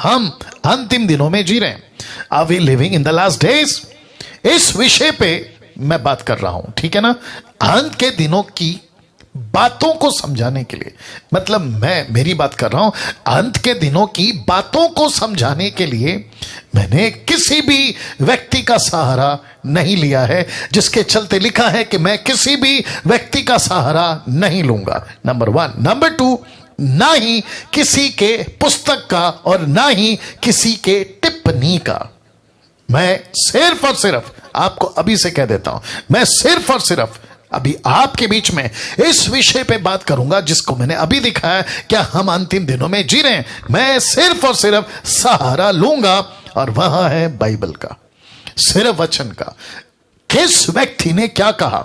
हम अंतिम दिनों में जी रहे हैं? Are we living in the last days? इस विषय पे मैं बात कर रहा हूं, ठीक है ना। अंत के दिनों की बातों को समझाने के लिए, मतलब मैं मेरी बात कर रहा हूं, अंत के दिनों की बातों को समझाने के लिए मैंने किसी भी व्यक्ति का सहारा नहीं लिया है, जिसके चलते लिखा है कि मैं किसी भी व्यक्ति का सहारा नहीं लूंगा, नंबर 1। नंबर 2, ना ही किसी के पुस्तक का और ना ही किसी के टिप्पणी का। मैं सिर्फ और सिर्फ आपको अभी से कह देता हूं, मैं सिर्फ और सिर्फ अभी आपके बीच में इस विषय पे बात करूंगा जिसको मैंने अभी दिखाया, क्या हम अंतिम दिनों में जी रहे हैं। मैं सिर्फ और सिर्फ सहारा लूंगा और वहां है बाइबल का, सिर्फ वचन का। किस व्यक्ति ने क्या कहा,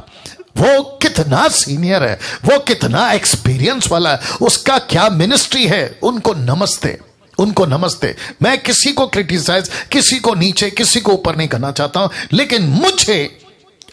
वो कितना सीनियर है, वो कितना एक्सपीरियंस वाला है, उसका क्या मिनिस्ट्री है, उनको नमस्ते, उनको नमस्ते। मैं किसी को क्रिटिसाइज, किसी को नीचे, किसी को ऊपर नहीं करना चाहता हूं, लेकिन मुझे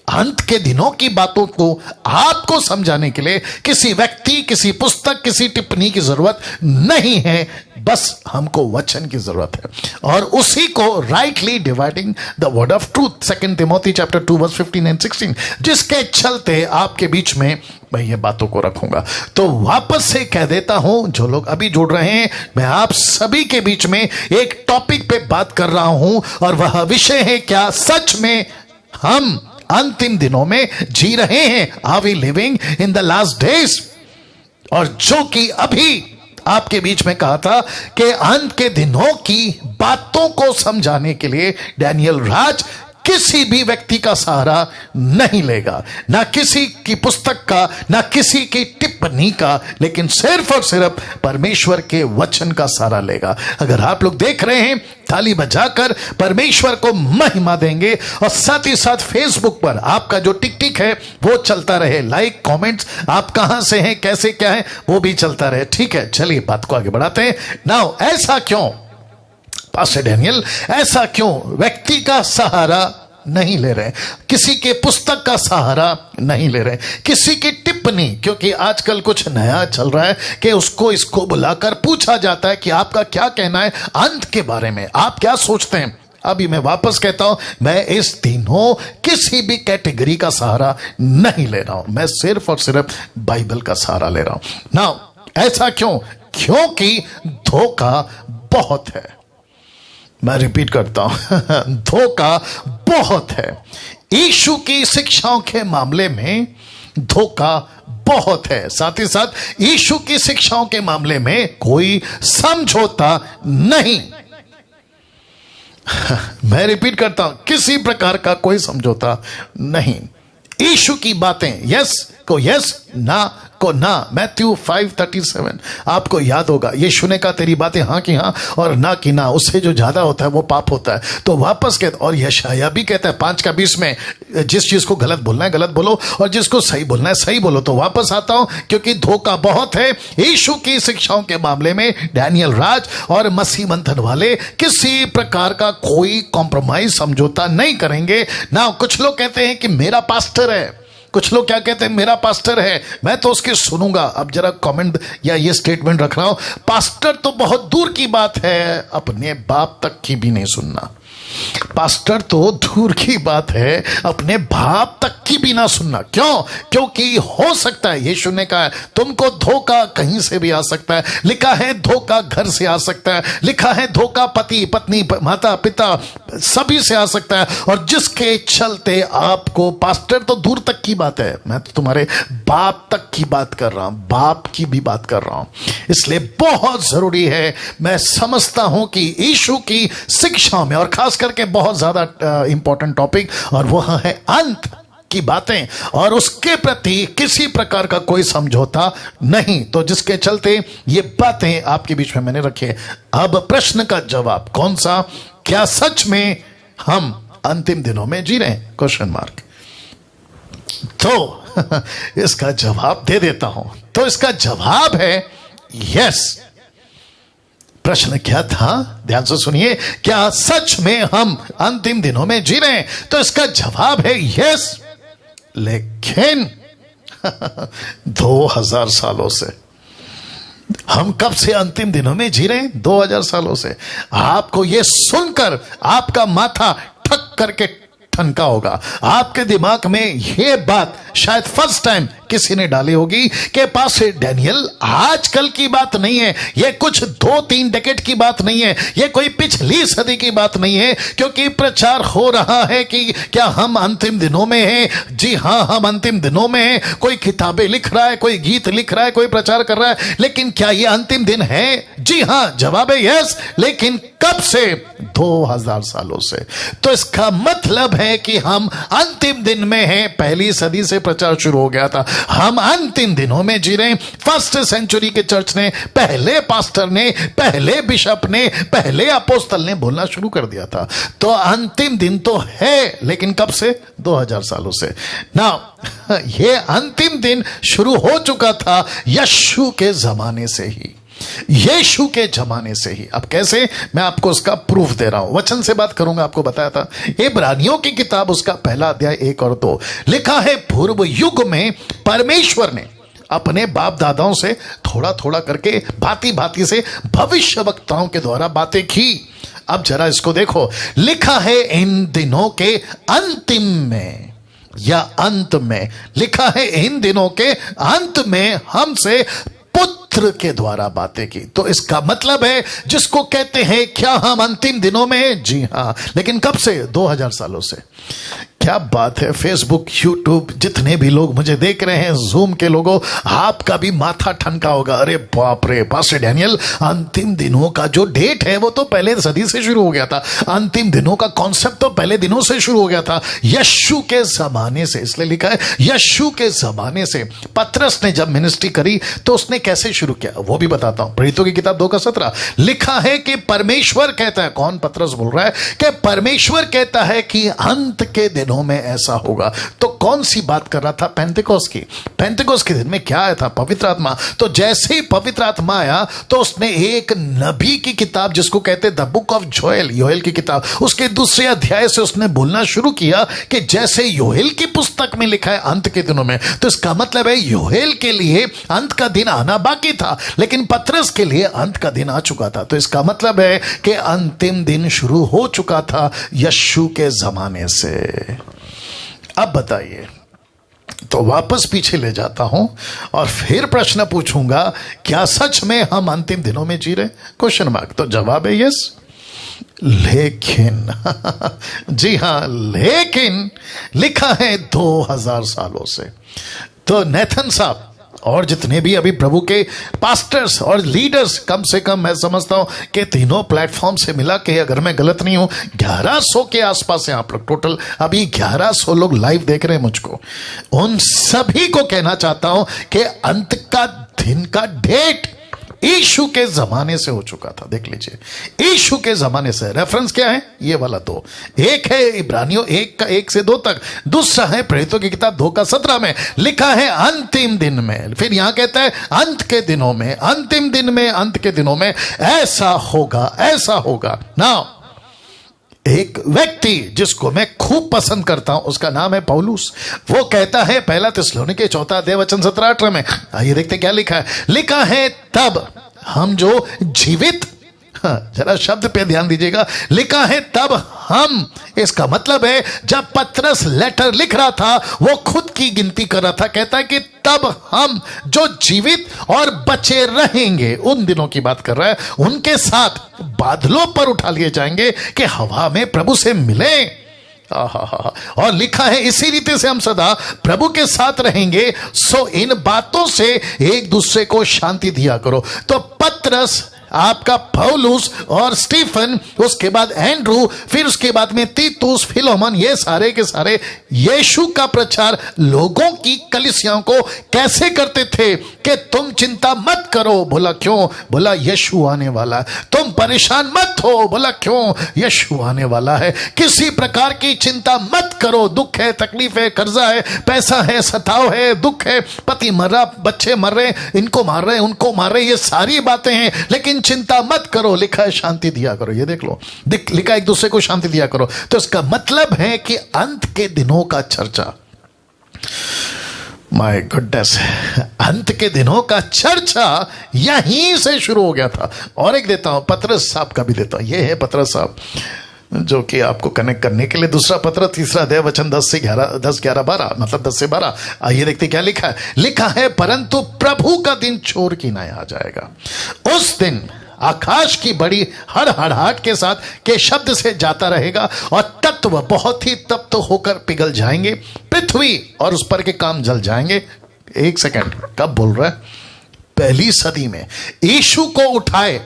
अंत के दिनों की बातों को आपको समझाने के लिए किसी व्यक्ति, किसी पुस्तक, किसी टिप्पणी की जरूरत नहीं है, बस हमको वचन की जरूरत है, और उसी को rightly dividing the word of truth, 2 Timothy chapter 2 verse 15 and 16, जिसके चलते आपके बीच में मैं ये बातों को रखूंगा। तो वापस से कह देता हूं, जो लोग अभी जुड़ रहे हैं, मैं आप सभी के बीच में एक टॉपिक पे बात कर रहा हूं, और वह विषय है, क्या सच में हम अंतिम दिनों में जी रहे हैं? Are we living in the last days? और जो कि अभी आपके बीच में कहा था कि अंत के दिनों की बातों को समझाने के लिए डैनियल राज किसी भी व्यक्ति का सहारा नहीं लेगा, ना किसी की पुस्तक का, ना किसी की टिप्पणी का, लेकिन सिर्फ और सिर्फ परमेश्वर के वचन का सहारा लेगा। अगर आप लोग देख रहे हैं, ताली बजाकर परमेश्वर को महिमा देंगे, और साथ ही साथ फेसबुक पर आपका जो टिक टिक है वो चलता रहे, लाइक कमेंट्स, आप कहां से हैं, कैसे क्या है, वो भी चलता रहे, ठीक है। चलिए बात को आगे बढ़ाते हैं। नाउ, ऐसा क्यों पास्टर डैनियल, ऐसा क्यों व्यक्ति का सहारा नहीं ले रहे, किसी के पुस्तक का सहारा नहीं ले रहे, किसी की टिप्पणी? क्योंकि आजकल कुछ नया चल रहा है कि उसको इसको बुलाकर पूछा जाता है कि आपका क्या कहना है अंत के बारे में, आप क्या सोचते हैं। अभी मैं वापस कहता हूं, मैं इस दिनों किसी भी कैटेगरी का सहारा नहीं ले रहा हूं, मैं सिर्फ और सिर्फ बाइबल का सहारा ले रहा हूं। नाउ, ऐसा क्यों? क्योंकि धोखा बहुत है। मैं रिपीट करता हूं, धोखा बहुत है। यीशु की शिक्षाओं के मामले में धोखा बहुत है, साथ ही साथ यीशु की शिक्षाओं के मामले में कोई समझौता नहीं। मैं रिपीट करता हूं, किसी प्रकार का कोई समझौता नहीं। यीशु की बातें यस को यस, ना को ना। मैथ्यू 5:37 आपको याद होगा, यीशु ने कहा तेरी बातें हाँ की हाँ और ना की ना, उससे जो ज्यादा होता है वो पाप होता है। तो वापस कहते, और यशाया भी कहता है 5:20 में, जिस चीज को गलत बोलना है गलत बोलो, और जिसको सही बोलना है सही बोलो। तो वापस आता हूं, क्योंकि धोखा बहुत है। यीशु की शिक्षाओं के मामले में डैनियल राज और मसीह मंथन वाले किसी प्रकार का कोई कॉम्प्रोमाइज, समझौता नहीं करेंगे ना। कुछ लोग कहते हैं कि मेरा पास्टर है, कुछ लोग क्या कहते हैं, मेरा पास्टर है, मैं तो उसकी सुनूंगा। अब जरा कमेंट या ये स्टेटमेंट रख रहा हूं, पास्टर तो बहुत दूर की बात है, अपने बाप तक की भी नहीं सुनना। पास्टर तो दूर की बात है, अपने बाप तक की भी ना सुनना। क्यों? क्योंकि हो सकता है, यीशु ने कहा तुमको धोखा कहीं से भी आ सकता है, लिखा है धोखा घर से आ सकता है, लिखा है धोखा पति पत्नी माता पिता सभी से आ सकता है। और जिसके चलते आपको, पास्टर तो दूर तक की बात है, मैं तो तुम्हारे बाप तक की बात कर रहा हूं, बाप की भी बात कर रहा हूं। इसलिए बहुत जरूरी है, मैं समझता हूं कि यीशु की शिक्षा में, और खास करके बहुत ज्यादा इंपॉर्टेंट टॉपिक, और वह है अंत की बातें, और उसके प्रति किसी प्रकार का कोई समझौता नहीं। तो जिसके चलते ये बातें आपके बीच में मैंने रखी है। अब प्रश्न का जवाब कौन सा, क्या सच में हम अंतिम दिनों में जी रहे हैं? Question mark. तो इसका जवाब दे देता हूं। तो इसका जवाब है यस। प्रश्न क्या था, ध्यान से सुनिए, क्या सच में हम अंतिम दिनों में जी रहे हैं? तो इसका जवाब है यस। लेकिन 2000 सालों से हम कब से अंतिम दिनों में जी रहे हैं? 2000 सालों से। आपको यह सुनकर आपका माथा ठक करके ठनका होगा। आपके दिमाग में यह बात शायद फर्स्ट टाइम किसी ने डाली होगी कि पास डैनियल आजकल की बात नहीं है, यह कुछ 2-3 डेकेड की बात नहीं है, यह कोई पिछली सदी की बात नहीं है, क्योंकि प्रचार हो रहा है कि क्या हम अंतिम दिनों में हैं। जी हां, हम अंतिम दिनों में हैं। कोई किताबें लिख रहा है, कोई गीत लिख रहा है, कोई प्रचार कर रहा है, लेकिन क्या यह अंतिम दिन है? जी हां, जवाब है यस। लेकिन कब से? 2000 सालों से। तो इसका मतलब है कि हम अंतिम दिन में हैं। पहली सदी से प्रचार शुरू हो गया था, हम अंतिम दिनों में जी रहे हैं। फर्स्ट सेंचुरी के चर्च ने, पहले पास्टर ने, पहले बिशप ने, पहले अपोस्तल ने बोलना शुरू कर दिया था। तो अंतिम दिन तो है, लेकिन कब से? 2000 सालों से ना। यह अंतिम दिन शुरू हो चुका था यीशु के जमाने से ही, यीशु के जमाने से ही। अब कैसे? मैं आपको उसका प्रूफ दे रहा हूं, वचन से बात करूंगा। आपको बताया था इब्रानियों की किताब, उसका पहला अध्याय 1 और 2 लिखा है, पूर्व युग में परमेश्वर ने अपने बाप दादाओं से थोड़ा थोड़ा करके, भांति भांति से भविष्य वक्ताओं के द्वारा बातें की। अब जरा इसको देखो, लिखा है इन दिनों के अंतिम में या अंत में, लिखा है इन दिनों के अंत में हमसे पुत्र के द्वारा बातें की। तो इसका मतलब है, जिसको कहते हैं क्या हम अंतिम दिनों में? जी हां, लेकिन कब से? 2000 सालों से। क्या बात है। फेसबुक, यूट्यूब, जितने भी लोग मुझे देख रहे हैं, जूम के लोगों, आपका भी माथा ठनका होगा। अरे बाप रे, पास्टर डैनियल, अंतिम दिनों का जो डेट है वो तो पहले सदी से शुरू हो गया था। अंतिम दिनों का कॉन्सेप्ट तो पहले दिनों से शुरू हो गया था, यीशु के जमाने से। इसलिए लिखा है यीशु के जमाने से। पतरस ने जब मिनिस्ट्री करी तो उसने कैसे शुरू किया वो भी बताता हूं। प्रेरितों की किताब 2:17 लिखा है कि परमेश्वर कहता है, कौन? पतरस बोल रहा है कि परमेश्वर कहता है कि अंत के दिनों में ऐसा होगा। तो कौन सी बात कर रहा था? पेंतेकोस्त की। पेंतेकोस्त के दिन में क्या आया था? पवित्र आत्मा। तो जैसे ही पवित्र आत्मा आया तो उसने एक नबी की किताब, जिसको कहते द बुक ऑफ जोएल, योएल की किताब, उसके 2 अध्याय से उसने बोलना शुरू किया कि जैसे योएल की पुस्तक में लिखा है अंत के दिनों में, तो इसका मतलब है योएल के लिए अंत का दिन आना बाकी था, लेकिन पतरस के लिए अंत का दिन आ चुका था। तो इसका मतलब है कि अंतिम दिन शुरू हो चुका था यीशु के जमाने से। अब बताइए, तो वापस पीछे ले जाता हूं और फिर प्रश्न पूछूंगा, क्या सच में हम अंतिम दिनों में जी रहे? Question mark. तो जवाब है यस, लेकिन जी हां, लेकिन लिखा है 2000 सालों से। तो नेथन साहब और जितने भी अभी प्रभु के पास्टर्स और लीडर्स, कम से कम मैं समझता हूं कि तीनों प्लेटफॉर्म से मिला के, अगर मैं गलत नहीं हूं, 1100 के आसपास हैं आप लोग टोटल। अभी 1100 लोग लाइव देख रहे हैं मुझको। उन सभी को कहना चाहता हूं कि अंत का दिन का डेट यीशु के जमाने से हो चुका था। देख लीजिए, यीशु के जमाने से। रेफरेंस क्या है? ये वाला 2। एक है इब्रानियों 1 का 1 से 2 तक, दूसरा है प्रेरितों की किताब 2:17 में लिखा है अंतिम दिन में। फिर यहां कहता है अंत के दिनों में, अंतिम दिन में, अंत के दिनों में ऐसा होगा, ऐसा होगा ना। एक व्यक्ति जिसको मैं खूब पसंद करता हूं, उसका नाम है पौलुस। वो कहता है, पहला थिस्सलुनीके 4 अध्याय वचन 17-18 में, आइए देखते क्या लिखा है। लिखा है तब हम जो जीवित, जरा शब्द पे ध्यान दीजिएगा, लिखा है तब हम। इसका मतलब है जब पतरस लेटर लिख रहा था वो खुद की गिनती कर रहा था। कहता है कि तब हम जो जीवित और बचे रहेंगे, उन दिनों की बात कर रहा है, उनके साथ बादलों पर उठा लिए जाएंगे कि हवा में प्रभु से मिले। और लिखा है इसी रीति से हम सदा प्रभु के साथ रहेंगे, सो इन बातों से एक दूसरे को शांति दिया करो। तो पतरस, आपका पौलुस और स्टीफन, उसके बाद एंड्रू, फिर उसके बाद में तीतुस, फिलोमन, ये सारे के सारे यीशु का प्रचार लोगों की कलीसियाओं को कैसे करते थे कि तुम चिंता मत करो। बोला क्यों? बोला यीशु आने वाला है। तुम परेशान मत हो। बोला क्यों? यीशु आने वाला है। किसी प्रकार की चिंता मत करो। दुख है, तकलीफ है, कर्जा है, पैसा है, सताव है, दुख है, पति मर रहा, बच्चे मर रहे, इनको मार रहे, उनको मार रहे, ये सारी बातें हैं, लेकिन चिंता मत करो। लिखा है शांति दिया करो। ये देख लो, लिखा एक दूसरे को शांति दिया करो। तो इसका मतलब है कि अंत के दिनों का चर्चा माय गुडनेस, अंत के दिनों का चर्चा यहीं से शुरू हो गया था। और एक देता हूं, पतरस साहब का भी देता हूं। ये है पतरस साहब, जो कि आपको कनेक्ट करने के लिए दूसरा पत्र, तीसरा अध्याय, वचन 10 से 11, 10, 11, 12, मतलब 10 से 12। आइए देखते क्या लिखा है। लिखा है, परंतु प्रभु का दिन चोर की नाई आ जाएगा। उस दिन आकाश की बड़ी हड़हड़ाहट के साथ के शब्द से जाता रहेगा और तत्व बहुत ही तप्त होकर पिघल जाएंगे, पृथ्वी और उस पर के काम जल जाएंगे। एक सेकंड, कब बोल रहा है? पहली सदी में यीशु को उठाए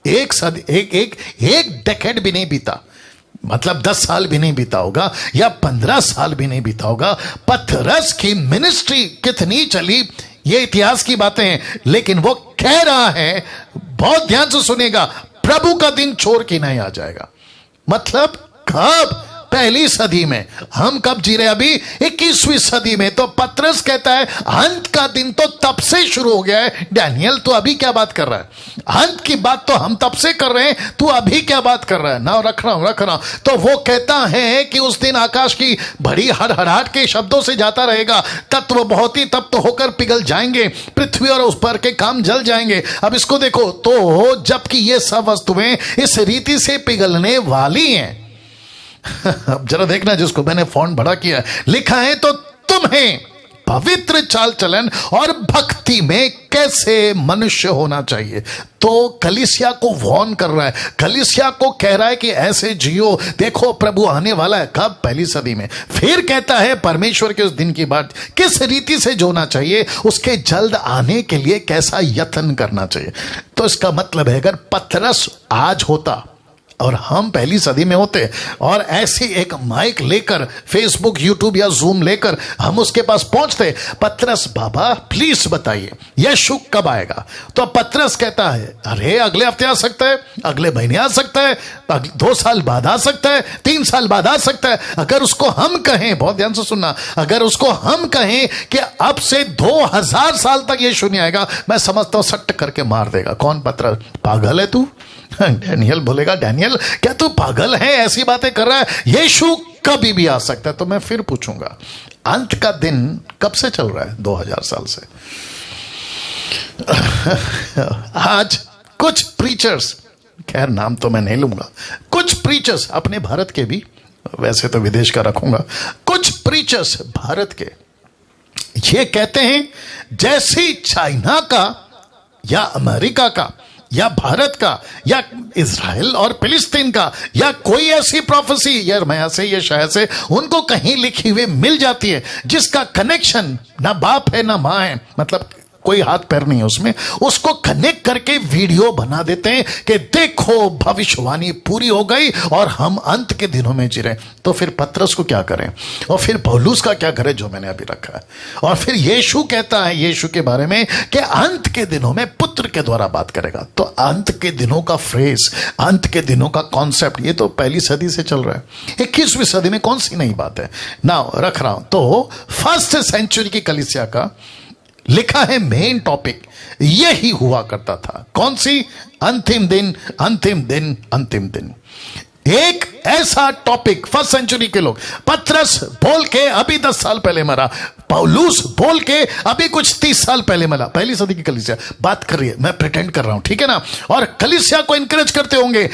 एक सदी, एक डेकेड भी नहीं बीता, मतलब 10 साल भी नहीं बीता होगा या 15 साल भी नहीं बीता होगा। पतरस की मिनिस्ट्री कितनी चली, ये इतिहास की बातें हैं, लेकिन वो कह रहा है, बहुत ध्यान से सुनेगा, प्रभु का दिन चोर की नहीं आ जाएगा। मतलब कब? पहली सदी में। हम कब जी रहे? अभी 21वीं सदी में। तो पतरस कहता है अंत का दिन तो तब से शुरू हो गया है। डैनियल तो अभी क्या बात कर रहा है? अंत की बात तो हम तब से कर रहे हैं, तू अभी क्या बात कर रहा है? ना रख रहा हूं। तो वो कहता है कि उस दिन आकाश की बड़ी हड़हड़ाहट के शब्दों से जाता रहेगा, तत्व बहुत ही तप्त होकर पिघल जाएंगे, पृथ्वी और उस पर के काम जल जाएंगे। अब इसको देखो, तो जबकि ये सब वस्तुएं इस रीति से पिघलने वाली हैं। अब जरा देखना, जिसको मैंने फॉन्ट बड़ा किया है, लिखा है, तो तुम्हें पवित्र चाल चलन और भक्ति में कैसे मनुष्य होना चाहिए। तो कलीसिया को वॉर्न कर रहा है, कलीसिया को कह रहा है कि ऐसे जियो, देखो प्रभु आने वाला है। कब? पहली सदी में। फिर कहता है परमेश्वर के उस दिन की बात, किस रीति से जोना चाहिए, उसके जल्द आने के लिए कैसा यत्न करना चाहिए। तो इसका मतलब है, अगर पतरस आज होता और हम पहली सदी में होते और ऐसी एक माइक लेकर, फेसबुक, यूट्यूब या जूम लेकर हम उसके पास पहुंचते, पतरस बाबा प्लीज बताइए यीशु कब आएगा? तो पतरस कहता है, अरे अगले हफ्ते आ सकता है, अगले महीने आ सकता है, 2 साल बाद आ सकता है, 3 साल बाद आ सकता है। अगर उसको हम कहें, बहुत ध्यान से सुनना, अगर उसको हम कहें कि अब से 2000 साल तक यीशु नहीं आएगा, मैं समझता हूं सट्ट करके मार देगा। कौन? पतरस। पागल है तू? डैनियल बोलेगा, डैनियल क्या तू पागल है, ऐसी बातें कर रहा है? यीशु कभी भी आ सकता है। तो मैं फिर पूछूंगा, अंत का दिन कब से चल रहा है? 2000 साल से। आज कुछ प्रीचर्स, खैर नाम तो मैं नहीं लूंगा, कुछ प्रीचर्स अपने भारत के भी, वैसे तो विदेश का रखूंगा, कुछ प्रीचर्स भारत के ये कहते हैं जैसी चाइना का या अमेरिका का या भारत का या इजराइल और फिलिस्तीन का या कोई ऐसी प्रोफेसी यिर्मयाह से या शायद से उनको कहीं लिखी हुई मिल जाती है, जिसका कनेक्शन ना बाप है ना मां है, मतलब कोई हाथ पैर नहीं है उसमें, उसको कनेक्ट करके वीडियो बना देते हैं कि देखो भविष्यवाणी पूरी हो गई और हम अंत के दिनों में जी रहे। तो फिर पतरस को क्या करें और फिर पौलुस का क्या करें, जो मैंने अभी रखा है। और फिर यीशु कहता है यीशु के बारे में कि अंत के दिनों में पुत्र के द्वारा बात करेगा। तो अंत के दिनों का फ्रेज, अंत के दिनों का कॉन्सेप्ट, ये तो पहली सदी से चल रहा है। 21वीं सदी में कौन सी नई बात है ना रख रहा हूं। तो फर्स्ट सेंचुरी की कलीसिया का लिखा है मेन टॉपिक यही हुआ करता था। कौन सी? अंतिम दिन, अंतिम दिन, अंतिम दिन। एक ऐसा टॉपिक फर्स्ट सेंचुरी के लोग, पतरस बोल के अभी 10 साल पहले मरा, पौलुस बोल के अभी कुछ 30 साल पहले मरा। पहली सदी की कलीसिया बात कर रही है, मैं प्रिटेंड कर रहा हूं, ठीक है ना। और कलीसिया को इंकरेज करते होंगे।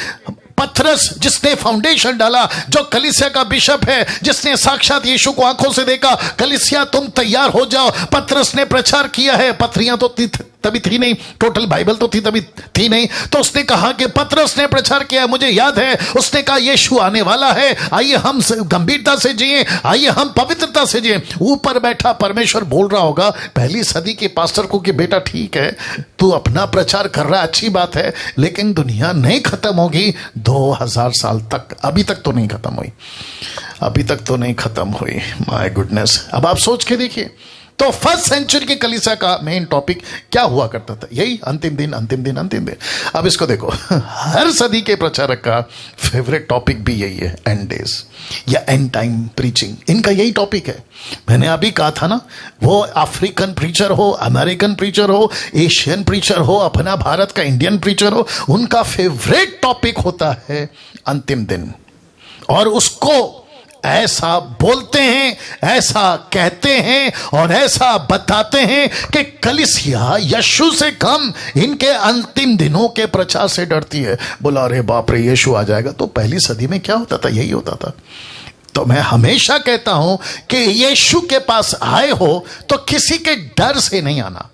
पतरस जिसने फाउंडेशन डाला, जो कलीसिया का बिशप है, जिसने साक्षात यीशु को आंखों से देखा, कलीसिया तुम तैयार हो जाओ, पतरस ने प्रचार किया है। पत्रियां तो तभी थी नहीं, टोटल बाइबल तो तभी थी नहीं। तो उसने कहा कि पतरस ने प्रचार किया, मुझे याद है, उसने कहा यीशु आने वाला है, आइए हम गंभीरता से जिए, आइए हम पवित्रता से जिए। ऊपर बैठा परमेश्वर बोल रहा होगा पहली सदी के पास्टर को कि बेटा ठीक है, तू अपना प्रचार कर रहा है, अच्छी बात है, लेकिन दुनिया नहीं खत्म होगी 2000 साल तक। अभी तक तो नहीं खत्म हुई, अभी तक तो नहीं खत्म हुई। My goodness. अब आप सोच के देखिए, तो फर्स्ट सेंचुरी की कलीसिया का मेन टॉपिक क्या हुआ करता था? यही अंतिम दिन, अंतिम दिन, अंतिम दिन। अब इसको देखो, हर सदी के प्रचारक का फेवरेट टॉपिक भी यही है, एंड डेज या एंड टाइम प्रीचिंग। इनका यही टॉपिक है। मैंने अभी कहा था ना, वो अफ्रीकन प्रीचर हो, अमेरिकन प्रीचर हो, एशियन प्रीचर हो, अपना भारत का इंडियन प्रीचर हो, उनका फेवरेट टॉपिक होता है अंतिम दिन। और उसको ऐसा बोलते हैं, ऐसा कहते हैं और ऐसा बताते हैं कि कलीसिया यीशु से कम इनके अंतिम दिनों के प्रचार से डरती है। बोला अरे बाप रे यीशु आ जाएगा। तो पहली सदी में क्या होता था? यही होता था। तो मैं हमेशा कहता हूं कि यीशु के पास आए हो तो किसी के डर से नहीं आना।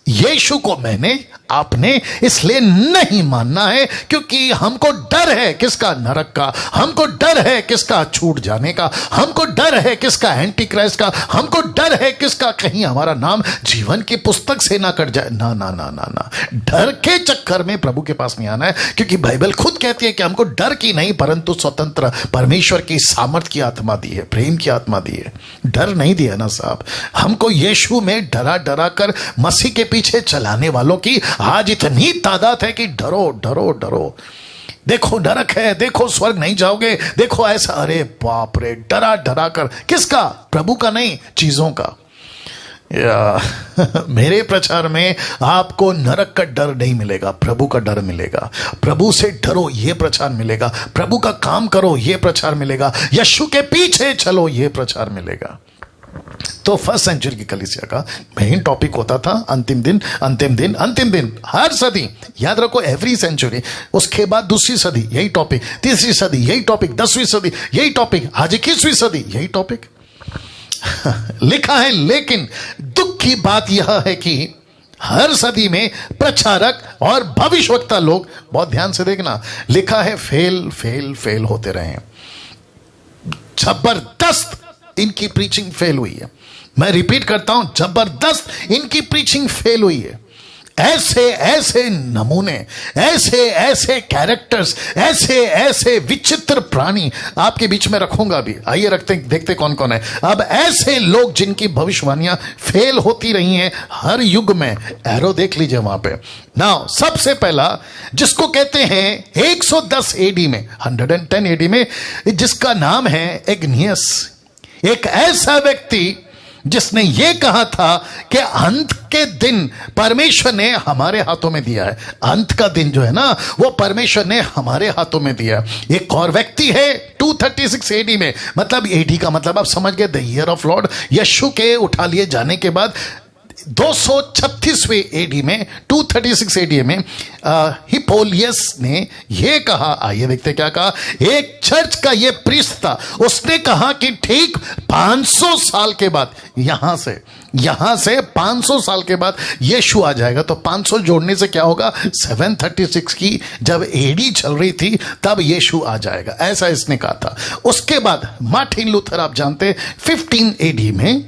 यीशु को मैंने आपने इसलिए नहीं मानना है क्योंकि हमको डर है किसका? नरक का। हमको डर है किसका? छूट जाने का। हमको डर है किसका? एंटी क्राइस्ट का। हमको डर है किसका? कहीं हमारा नाम जीवन की पुस्तक से ना कट जाए। ना ना ना ना ना, डर के चक्कर में प्रभु के पास नहीं आना है, क्योंकि बाइबल खुद कहती है कि हमको डर की नहीं परंतु स्वतंत्र परमेश्वर की सामर्थ्य की आत्मा दी है, प्रेम की आत्मा दी है। डर नहीं दिया ना साहब। हमको यीशु में डरा डरा कर मसीह के पीछे चलाने वालों की आज इतनी तादाद है कि डरो डरो डरो। देखो नरक है, देखो स्वर्ग नहीं जाओगे, देखो ऐसा। अरे बाप रे, डरा डरा कर। किसका? प्रभु का नहीं, चीजों का। या मेरे प्रचार में आपको नरक का डर नहीं मिलेगा, प्रभु का डर मिलेगा। प्रभु से डरो, यह प्रचार मिलेगा। प्रभु का काम करो, यह प्रचार मिलेगा। यीशु के पीछे चलो, यह प्रचार मिलेगा। तो फर्स्ट सेंचुरी की कलीसिया का मेन टॉपिक होता था अंतिम दिन, अंतिम दिन, अंतिम दिन। हर सदी, याद रखो, एवरी सेंचुरी। उसके बाद दूसरी सदी यही टॉपिक, तीसरी सदी यही टॉपिक, 10वीं सदी यही टॉपिक, आज 21वीं सदी यही टॉपिक लिखा है। लेकिन दुख की बात यह है कि हर सदी में प्रचारक और भविष्यवक्ता लोग, बहुत ध्यान से देखना, लिखा है फेल फेल फेल होते रहे। जबरदस्त इनकी प्रीचिंग फेल हुई है। मैं रिपीट करता हूं, जबरदस्त इनकी प्रीचिंग फेल हुई है। ऐसे ऐसे नमूने, ऐसे ऐसे कैरेक्टर्स, ऐसे ऐसे विचित्र प्राणी आपके बीच में रखूंगा भी। आइए रखते देखते कौन कौन है। अब ऐसे लोग जिनकी भविष्यवाणियां फेल होती रही हैं हर युग में, एरो देख लीजिए वहां पे। नाउ सबसे पहला जिसको कहते हैं 110 एडी में, 110 एडी में, जिसका नाम है एग्नियस। एक ऐसा व्यक्ति जिसने यह कहा था कि अंत के दिन परमेश्वर ने हमारे हाथों में दिया है। अंत का दिन जो है ना, वो परमेश्वर ने हमारे हाथों में दिया है। एक और व्यक्ति है 236 एडी में, मतलब एडी का मतलब आप समझ गए, द ईयर ऑफ लॉर्ड। यीशु के उठा लिए जाने के बाद 236वें एडी में, 236 एडी में हिप्पोलियस ने यह कहा। आइए देखते क्या कहा। एक चर्च का यह प्रीस्ट था, उसने कहा कि ठीक 500 साल के बाद, यहां से 500 साल के बाद यीशु आ जाएगा। तो 500 जोड़ने से क्या होगा? 736 की जब एडी चल रही थी तब यीशु आ जाएगा, ऐसा इसने कहा था। उसके बाद मार्टिन लूथर, आप जानते, 15 एडी में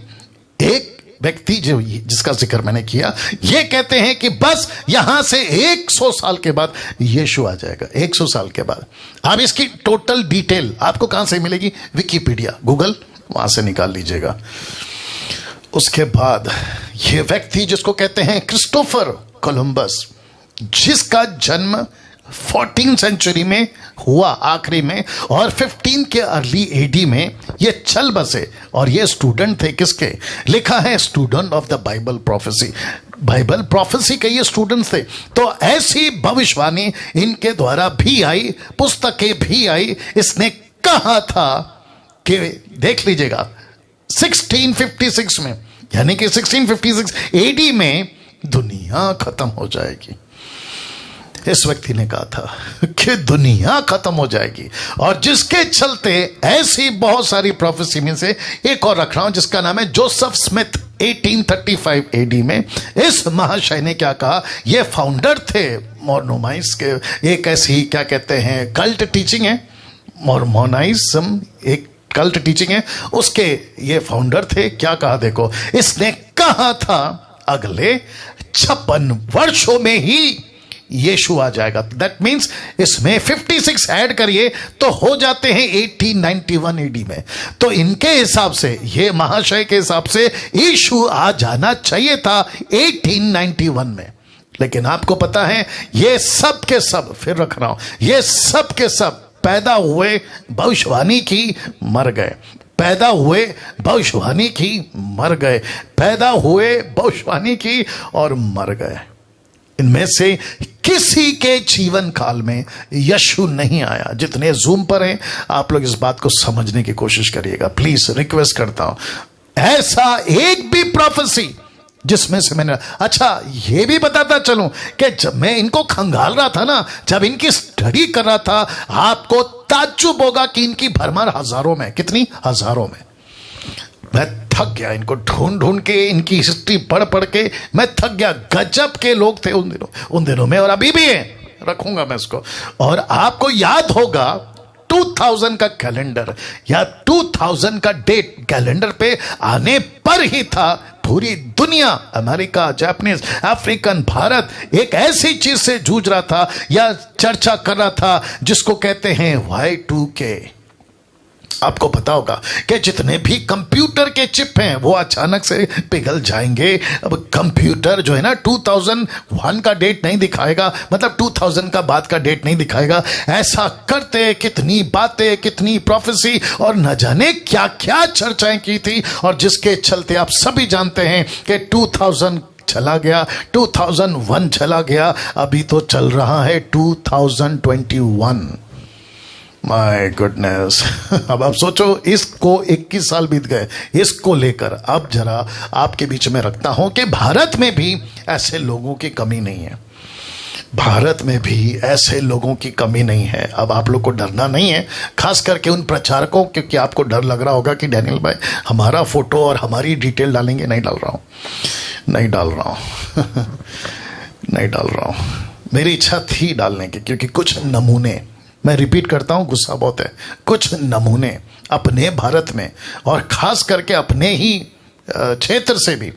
एक व्यक्ति जिसका जिक्र मैंने किया, ये कहते हैं कि बस यहां से 100 साल के बाद यीशु आ जाएगा। 100 साल के बाद। अब इसकी टोटल डिटेल आपको कहां से मिलेगी? विकिपीडिया, गूगल, वहां से निकाल लीजिएगा। उसके बाद ये व्यक्ति जिसको कहते हैं क्रिस्टोफर कोलंबस, जिसका जन्म 14th सेंचुरी में हुआ आखिरी में, और 15 के अर्ली एडी में ये चल बसे। और ये स्टूडेंट थे किसके? लिखा है student of the Bible prophecy. Bible prophecy के ये स्टूडेंट्स थे। तो ऐसी भविष्यवाणी इनके द्वारा भी आई, पुस्तकें भी आई। इसने कहा था कि देख लीजिएगा 1656 में, यानी कि 1656 एडी में दुनिया खत्म हो जाएगी। इस व्यक्ति ने कहा था कि दुनिया खत्म हो जाएगी। और जिसके चलते ऐसी बहुत सारी प्रोफेसी में से एक और रख रहा हूं, जिसका नाम है जोसेफ स्मिथ। 1835 एडी में इस महाशय ने क्या कहा? ये फाउंडर थे मॉर्मोनाइज के, एक ऐसी क्या कहते हैं कल्ट टीचिंग है, मॉर्मोनाइज्म एक कल्ट टीचिंग है, उसके ये फाउंडर थे। क्या कहा देखो, इसने कहा था अगले 56 वर्षों में ही यीशु आ जाएगा। दैट मीन्स इसमें 56 ऐड करिए तो हो जाते हैं 1891 एडी में। तो इनके हिसाब से, ये महाशय के हिसाब से, यीशु आ जाना चाहिए था 1891 में। लेकिन आपको पता है ये सब के सब, फिर रख रहा हूं, ये सब के सब पैदा हुए भविष्यवाणी की, मर गए। पैदा हुए भविष्यवाणी की, मर गए। पैदा हुए भविष्यवाणी की और मर गए। इनमें से किसी के जीवन काल में यीशु नहीं आया। जितने जूम पर हैं आप लोग इस बात को समझने की कोशिश करिएगा, प्लीज रिक्वेस्ट करता हूं। ऐसा एक भी प्रोफेसी जिसमें से मैंने, अच्छा ये भी बताता चलूं कि जब मैं इनको खंगाल रहा था ना, जब इनकी स्टडी कर रहा था, आपको ताज्जुब होगा कि इनकी भरमार हजारों में, कितनी हजारों में। मैं थक गया इनको ढूंढ ढूंढ के, इनकी हिस्ट्री पढ़ पढ़ के मैं थक गया। गजब के लोग थे उन दिनों में, और अभी भी है, रखूंगा मैं इसको। और आपको याद होगा 2000 का कैलेंडर या 2000 का डेट कैलेंडर पे आने पर ही था पूरी दुनिया, अमेरिका, जापानीज, अफ्रीकन, भारत एक ऐसी चीज से जूझ रहा था या चर्चा कर रहा था जिसको कहते हैं Y2K। आपको पता होगा कि जितने भी कंप्यूटर के चिप हैं वो अचानक से पिघल जाएंगे। अब कंप्यूटर जो है ना 2001 का डेट नहीं दिखाएगा, मतलब 2000 का बाद का डेट नहीं दिखाएगा। ऐसा करते कितनी बातें, कितनी प्रोफेसी और न जाने क्या क्या चर्चाएं की थी, और जिसके चलते आप सभी जानते हैं कि 2000 चला गया, 2001 चला गया, अभी तो चल रहा है 2021। My goodness. अब आप सोचो, इसको 21 साल बीत गए, इसको लेकर अब जरा आपके बीच में रखता हूं कि भारत में भी ऐसे लोगों की कमी नहीं है। भारत में भी ऐसे लोगों की कमी नहीं है। अब आप लोग को डरना नहीं है, खास करके उन प्रचारकों, क्योंकि आपको डर लग रहा होगा कि डैनियल भाई हमारा फोटो और हमारी डिटेल डालेंगे। नहीं डाल रहा हूं, नहीं डाल रहा हूं नहीं डाल रहा हूं। मेरी इच्छा थी डालने की, क्योंकि कुछ नमूने, मैं रिपीट करता हूं, गुस्सा बहुत है, कुछ नमूने अपने भारत में और खास करके अपने ही क्षेत्र से भी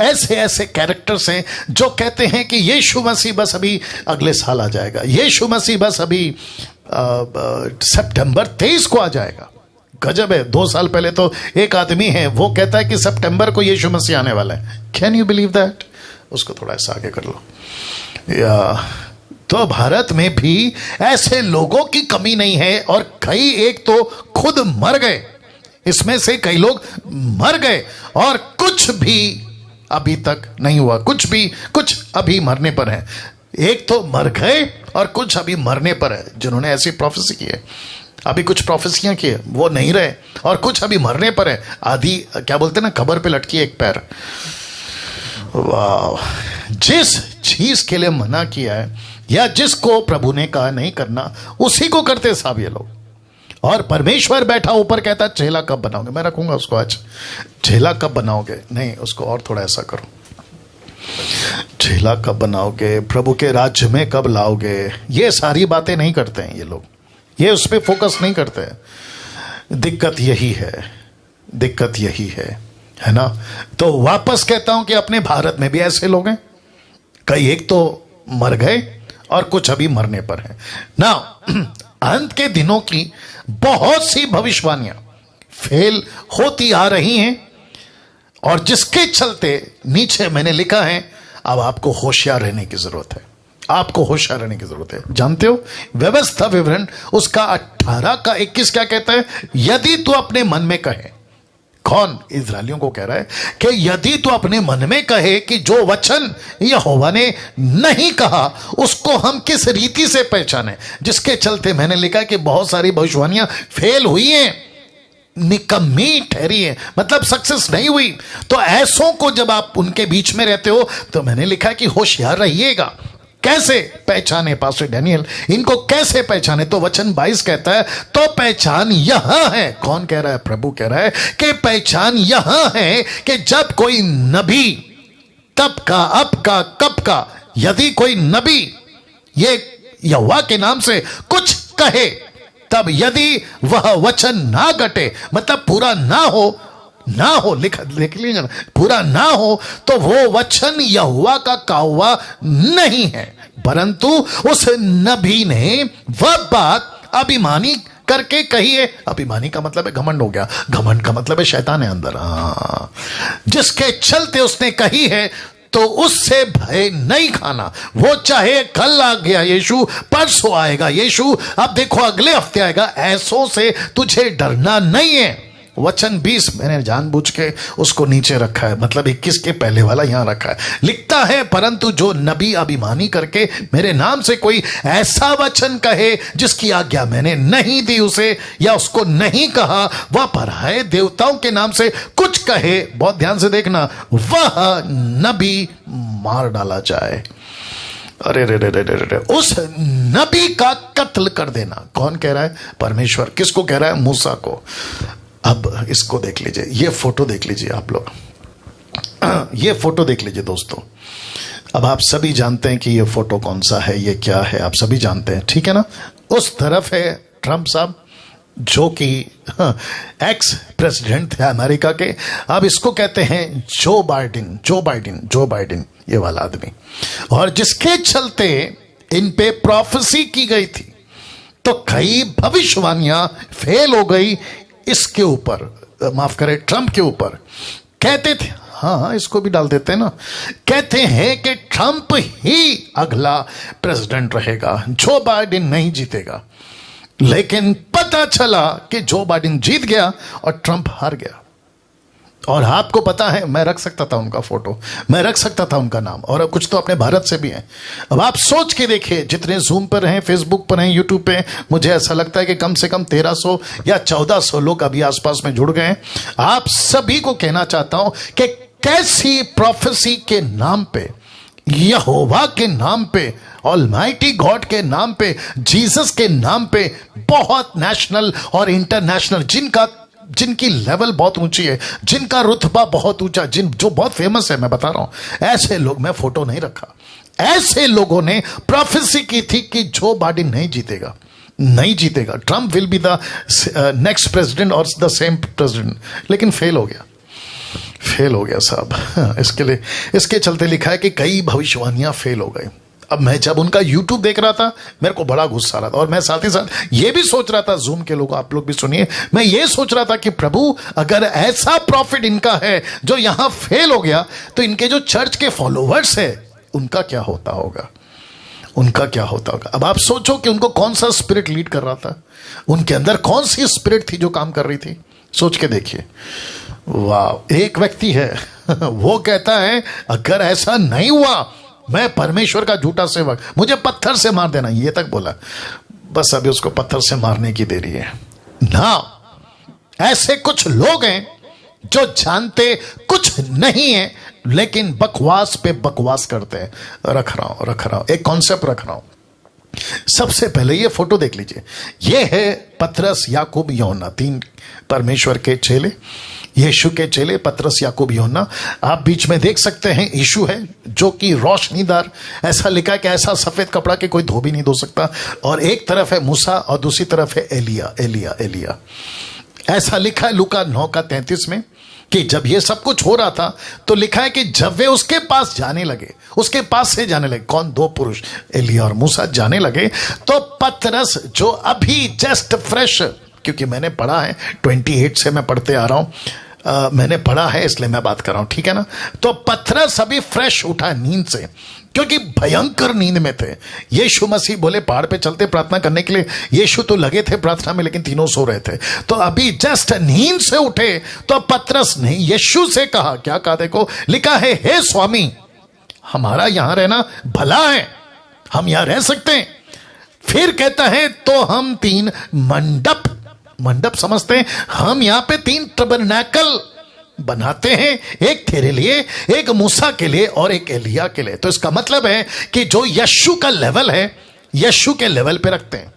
ऐसे ऐसे कैरेक्टर्स हैं जो कहते हैं कि यीशु मसीह बस अभी अगले साल आ जाएगा, यीशु मसीह बस अभी सितंबर 23 को आ जाएगा। गजब है, 2 साल पहले तो एक आदमी है वो कहता है कि सितंबर को यीशु मसीह आने वाला है। Can you believe that? उसको थोड़ा ऐसा आगे कर लो। या तो भारत में भी ऐसे लोगों की कमी नहीं है, और कई एक तो खुद मर गए, इसमें से कई लोग मर गए और कुछ भी अभी तक नहीं हुआ, कुछ अभी मरने पर है। एक तो मर गए और कुछ अभी मरने पर है, जिन्होंने ऐसी प्रोफेसी की है। अभी कुछ प्रोफेसियां की है, वो नहीं रहे, और कुछ अभी मरने पर है। आधी क्या बोलते ना, कब्र पे लटकी है एक पैर। वाह! जिस चीज के लिए मना किया है या जिसको प्रभु ने कहा नहीं करना, उसी को करते साहब ये लोग। और परमेश्वर बैठा ऊपर कहता चेला कब बनाओगे? मैं रखूंगा उसको आज, चेला कब बनाओगे? नहीं, उसको और थोड़ा ऐसा करो, चेला कब बनाओगे, प्रभु के राज्य में कब लाओगे? ये सारी बातें नहीं करते हैं ये लोग, ये उस पर फोकस नहीं करते हैं। दिक्कत यही है ना। तो वापस कहता हूं कि अपने भारत में भी ऐसे लोग हैं, कई एक तो मर गए और कुछ अभी मरने पर हैं ना। अंत के दिनों की बहुत सी भविष्यवाणियां फेल होती आ रही हैं, और जिसके चलते नीचे मैंने लिखा है, अब आपको होशियार रहने की जरूरत है, आपको होशियार रहने की जरूरत है। जानते हो व्यवस्था विवरण उसका 18 का 21 क्या कहता है? यदि तू अपने मन में कहे, कौन? इस्राएलियों को कह रहा है कि यदि तू अपने मन में कहे कि जो वचन यहोवा ने नहीं कहा उसको हम किस रीति से पहचाने, जिसके चलते मैंने लिखा कि बहुत सारी भविष्यवाणियां फेल हुई हैं, निकम्मी ठहरी है, मतलब सक्सेस नहीं हुई। तो ऐसों को जब आप उनके बीच में रहते हो तो मैंने लिखा कि होशियार रहिएगा। कैसे पहचाने पास्टर डैनियल, इनको कैसे पहचाने? तो वचन 22 कहता है, तो पहचान यहां है। कौन कह रहा है? प्रभु कह रहा है कि पहचान यहां है कि जब कोई नबी, तब का, अब का, कब का, यदि कोई नबी ये यहोवा के नाम से कुछ कहे, तब यदि वह वचन ना घटे, मतलब पूरा ना हो, लिख लीजिए, पूरा ना हो, तो वो वचन यहोवा का कहा हुआ नहीं है, परंतु उस नबी ने वह बात अभिमानी करके कही है। अभिमानी का मतलब है घमंड हो गया, घमंड का मतलब है शैतान है अंदर, जिसके चलते उसने कही है, तो उससे भय नहीं खाना। वो चाहे कल आ गया यीशु, परसों आएगा यीशु, अब देखो अगले हफ्ते आएगा, ऐसों से तुझे डरना नहीं है। वचन 20 मैंने जानबूझ के उसको नीचे रखा है, मतलब 21 के पहले वाला यहां रखा है। लिखता है, परंतु जो नबी अभिमानी करके मेरे नाम से कोई ऐसा वचन कहे जिसकी आज्ञा मैंने नहीं दी उसे, या उसको नहीं कहा, वह पराये देवताओं के नाम से कुछ कहे, बहुत ध्यान से देखना, वह नबी मार डाला जाए। अरे रे रे रे रे रे, उस नबी का कत्ल कर देना। कौन कह रहा है? परमेश्वर। किसको कह रहा है? मूसा को। अब इसको देख लीजिए, ये फोटो देख लीजिए आप लोग, ये फोटो देख लीजिए दोस्तों। अब आप सभी जानते हैं कि ये फोटो कौन सा है, ये क्या है, आप सभी जानते हैं, ठीक है ना। उस तरफ है ट्रंप साहब, जो कि एक्स प्रेसिडेंट थे अमेरिका के। अब इसको कहते हैं जो बाइडेन, ये वाला आदमी, और जिसके चलते इन पे प्रोफेसी की गई थी, तो कई भविष्यवाणियां फेल हो गई इसके ऊपर, माफ करें ट्रंप के ऊपर। कहते थे, हाँ इसको भी डाल देते हैं ना, कहते हैं कि ट्रंप ही अगला प्रेसिडेंट रहेगा, जो बाइडेन नहीं जीतेगा। लेकिन पता चला कि जो बाइडेन जीत गया और ट्रंप हार गया। और आपको पता है, मैं रख सकता था उनका फोटो, मैं रख सकता था उनका नाम, और कुछ तो अपने भारत से भी है। अब आप सोच के देखिए, जितने जूम पर हैं, फेसबुक पर हैं, यूट्यूब पे, मुझे ऐसा लगता है कि कम से कम 1300 या 1400 लोग अभी आसपास में जुड़ गए हैं। आप सभी को कहना चाहता हूं कि कैसी प्रोफेसी के नाम पे, यहोवा के नाम पे, ऑलमाइटी गॉड के नाम पे, जीसस के नाम पे, बहुत नेशनल और इंटरनेशनल, जिनकी लेवल बहुत ऊंची है, जिनका रुतबा बहुत ऊंचा, जो बहुत फेमस है, मैं बता रहा हूं, ऐसे लोग, मैं फोटो नहीं रखा, ऐसे लोगों ने प्रोफेसी की थी कि जो बाइडेन नहीं जीतेगा, Trump will be the next president और द सेम प्रेसिडेंट। लेकिन फेल हो गया साहब। इसके चलते लिखा है कि कई भविष्यवाणियां फेल हो गई। अब मैं जब उनका YouTube देख रहा था, मेरे को बड़ा गुस्सा आ रहा था, और मैं साथ ही साथ ये भी सोच रहा था, जूम के लोग, आप लोग भी सुनिए, मैं ये सोच रहा था कि प्रभु, अगर ऐसा प्रॉफिट इनका है जो यहां फेल हो गया, तो इनके जो चर्च के फॉलोवर्स है उनका क्या होता होगा। अब आप सोचो कि उनको कौन सा स्पिरिट लीड कर रहा था, उनके अंदर कौन सी स्पिरिट थी जो काम कर रही थी। सोच के देखिए। वाह, एक व्यक्ति है वो कहता है, अगर ऐसा नहीं हुआ, मैं परमेश्वर का झूठा सेवक, मुझे पत्थर से मार देना, ये तक बोला। बस अभी उसको पत्थर से मारने की देरी है ना। ऐसे कुछ लोग हैं जो जानते कुछ नहीं है, लेकिन बकवास पे बकवास करते हैं। रख रहा हूं एक कॉन्सेप्ट रख रहा हूं। सबसे पहले ये फोटो देख लीजिए, ये है पतरस, याकूब, यूहन्ना, 3 परमेश्वर के चेले, यीशु के चेले, पतरस, याकूब, यूहन्ना। आप बीच में देख सकते हैं यीशु है, जो कि रोशनीदार, ऐसा लिखा है कि ऐसा सफेद कपड़ा के कोई धो भी नहीं धो सकता। और एक तरफ है मूसा और दूसरी तरफ है एलिया। ऐसा लिखा है लूका 9:33 में, कि जब ये सब कुछ हो रहा था, तो लिखा है कि जब वे उसके पास जाने लगे, कौन? 2 पुरुष, एलिया और मूसा, जाने लगे, तो पतरस, जो अभी जस्ट फ्रेश, क्योंकि मैंने पढ़ा है, 28 से मैं पढ़ते आ रहा हूं, मैंने पढ़ा है इसलिए मैं बात कर रहा हूं, ठीक है ना। तो पतरस अभी फ्रेश उठा नींद से, क्योंकि भयंकर नींद में थे। यीशु मसीह बोले पहाड़ पे चलते प्रार्थना करने के लिए, यीशु तो लगे थे प्रार्थना में, लेकिन तीनों सो रहे थे। तो अभी जस्ट नींद से उठे, तो पतरस ने यीशु से कहा, क्या कहा? देखो, लिखा है, हे स्वामी, हमारा यहां रहना भला है, हम यहां रह सकते हैं। फिर कहता है, तो हम 3 मंडप समझते हैं, हम यहां पे 3 टबरनैकल बनाते हैं, एक तेरे लिए, एक मूसा के लिए और एक एलिया के लिए। तो इसका मतलब है कि जो यीशु का लेवल है, यीशु के लेवल पे रखते हैं,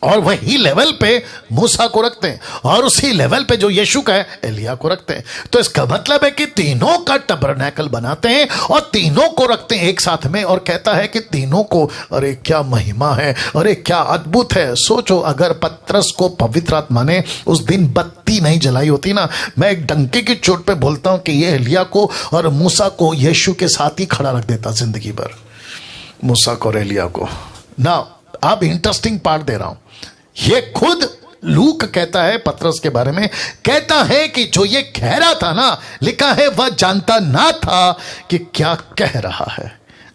और वही लेवल पे मूसा को रखते हैं, और उसी लेवल पे जो यीशु का है, एलिया को रखते हैं। तो इसका मतलब है कि तीनों का टबरनैकल बनाते हैं और तीनों को रखते हैं एक साथ में, और कहता है कि तीनों को, अरे क्या महिमा है, अरे क्या अद्भुत है। सोचो, अगर पतरस को पवित्र आत्मा ने उस दिन बत्ती नहीं जलाई होती ना, मैं एक डंके की चोट पे बोलता हूं कि ये एलिया को और मूसा को यीशु के साथ ही खड़ा रख देता जिंदगी भर, मूसा को और एलिया को ना। अब इंटरेस्टिंग पार्ट दे रहा हूं, ये खुद लूक कहता है पतरस के बारे में, कहता है कि जो ये कह रहा था ना, लिखा है, वह जानता ना था कि क्या कह रहा है।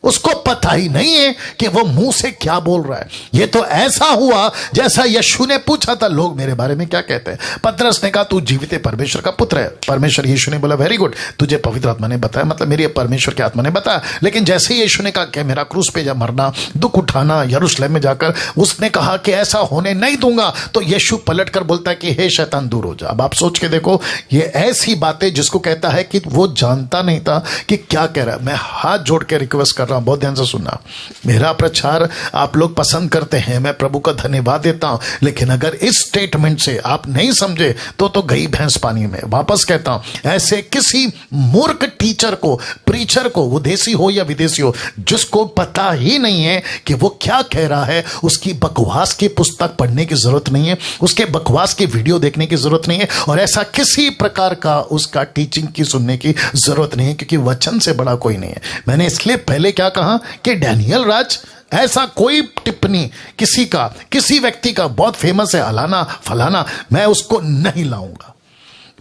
उसको पता ही नहीं है कि वो मुंह से क्या बोल रहा है। ये तो ऐसा हुआ जैसा यीशु ने पूछा था, लोग मेरे बारे में क्या कहते हैं। पतरस ने कहा, तू जीवित परमेश्वर का पुत्र है। परमेश्वर, यीशु ने बोला, वेरी गुड, तुझे पवित्र आत्मा ने बताया, मतलब मेरी परमेश्वर की आत्मा ने बताया। लेकिन जैसे ही यीशु ने कहा कि मेरा क्रूस पे जा मरना, दुख उठाना, यरूशलेम में जाकर उसने कहा कि ऐसा होने नहीं दूंगा, तो यीशु पलट कर बोलता है कि हे शैतान दूर हो जा। अब आप सोच के देखो, ये ऐसी बातें जिसको कहता है कि वो जानता नहीं था कि क्या कह रहा है। मैं हाथ जोड़ के रिक्वेस्ट कर रहा हूं, बहुत ध्यान से सुनना। मेरा प्रचार आप लोग पसंद करते हैं, मैं प्रभु का धन्यवाद देता हूं, लेकिन अगर इस स्टेटमेंट से आप नहीं समझे तो गई भैंस पानी में। वापस कहता हूं, ऐसे किसी मूर्ख टीचर को, प्रीचर को, वो देसी हो या विदेशी हो, जिसको पता ही नहीं है कि वो क्या कह रहा है, उसकी बकवास की पुस्तक पढ़ने की जरूरत नहीं है, उसके बकवास की वीडियो देखने की जरूरत नहीं है, और ऐसा किसी प्रकार का उसका टीचिंग की सुनने की जरूरत नहीं है, क्योंकि वचन से बड़ा कोई नहीं है। मैंने इसलिए पहले क्या कहा कि डैनियल राज, ऐसा कोई टिप्पणी किसी व्यक्ति का बहुत फेमस है, अलाना फलाना, मैं उसको नहीं लाऊंगा,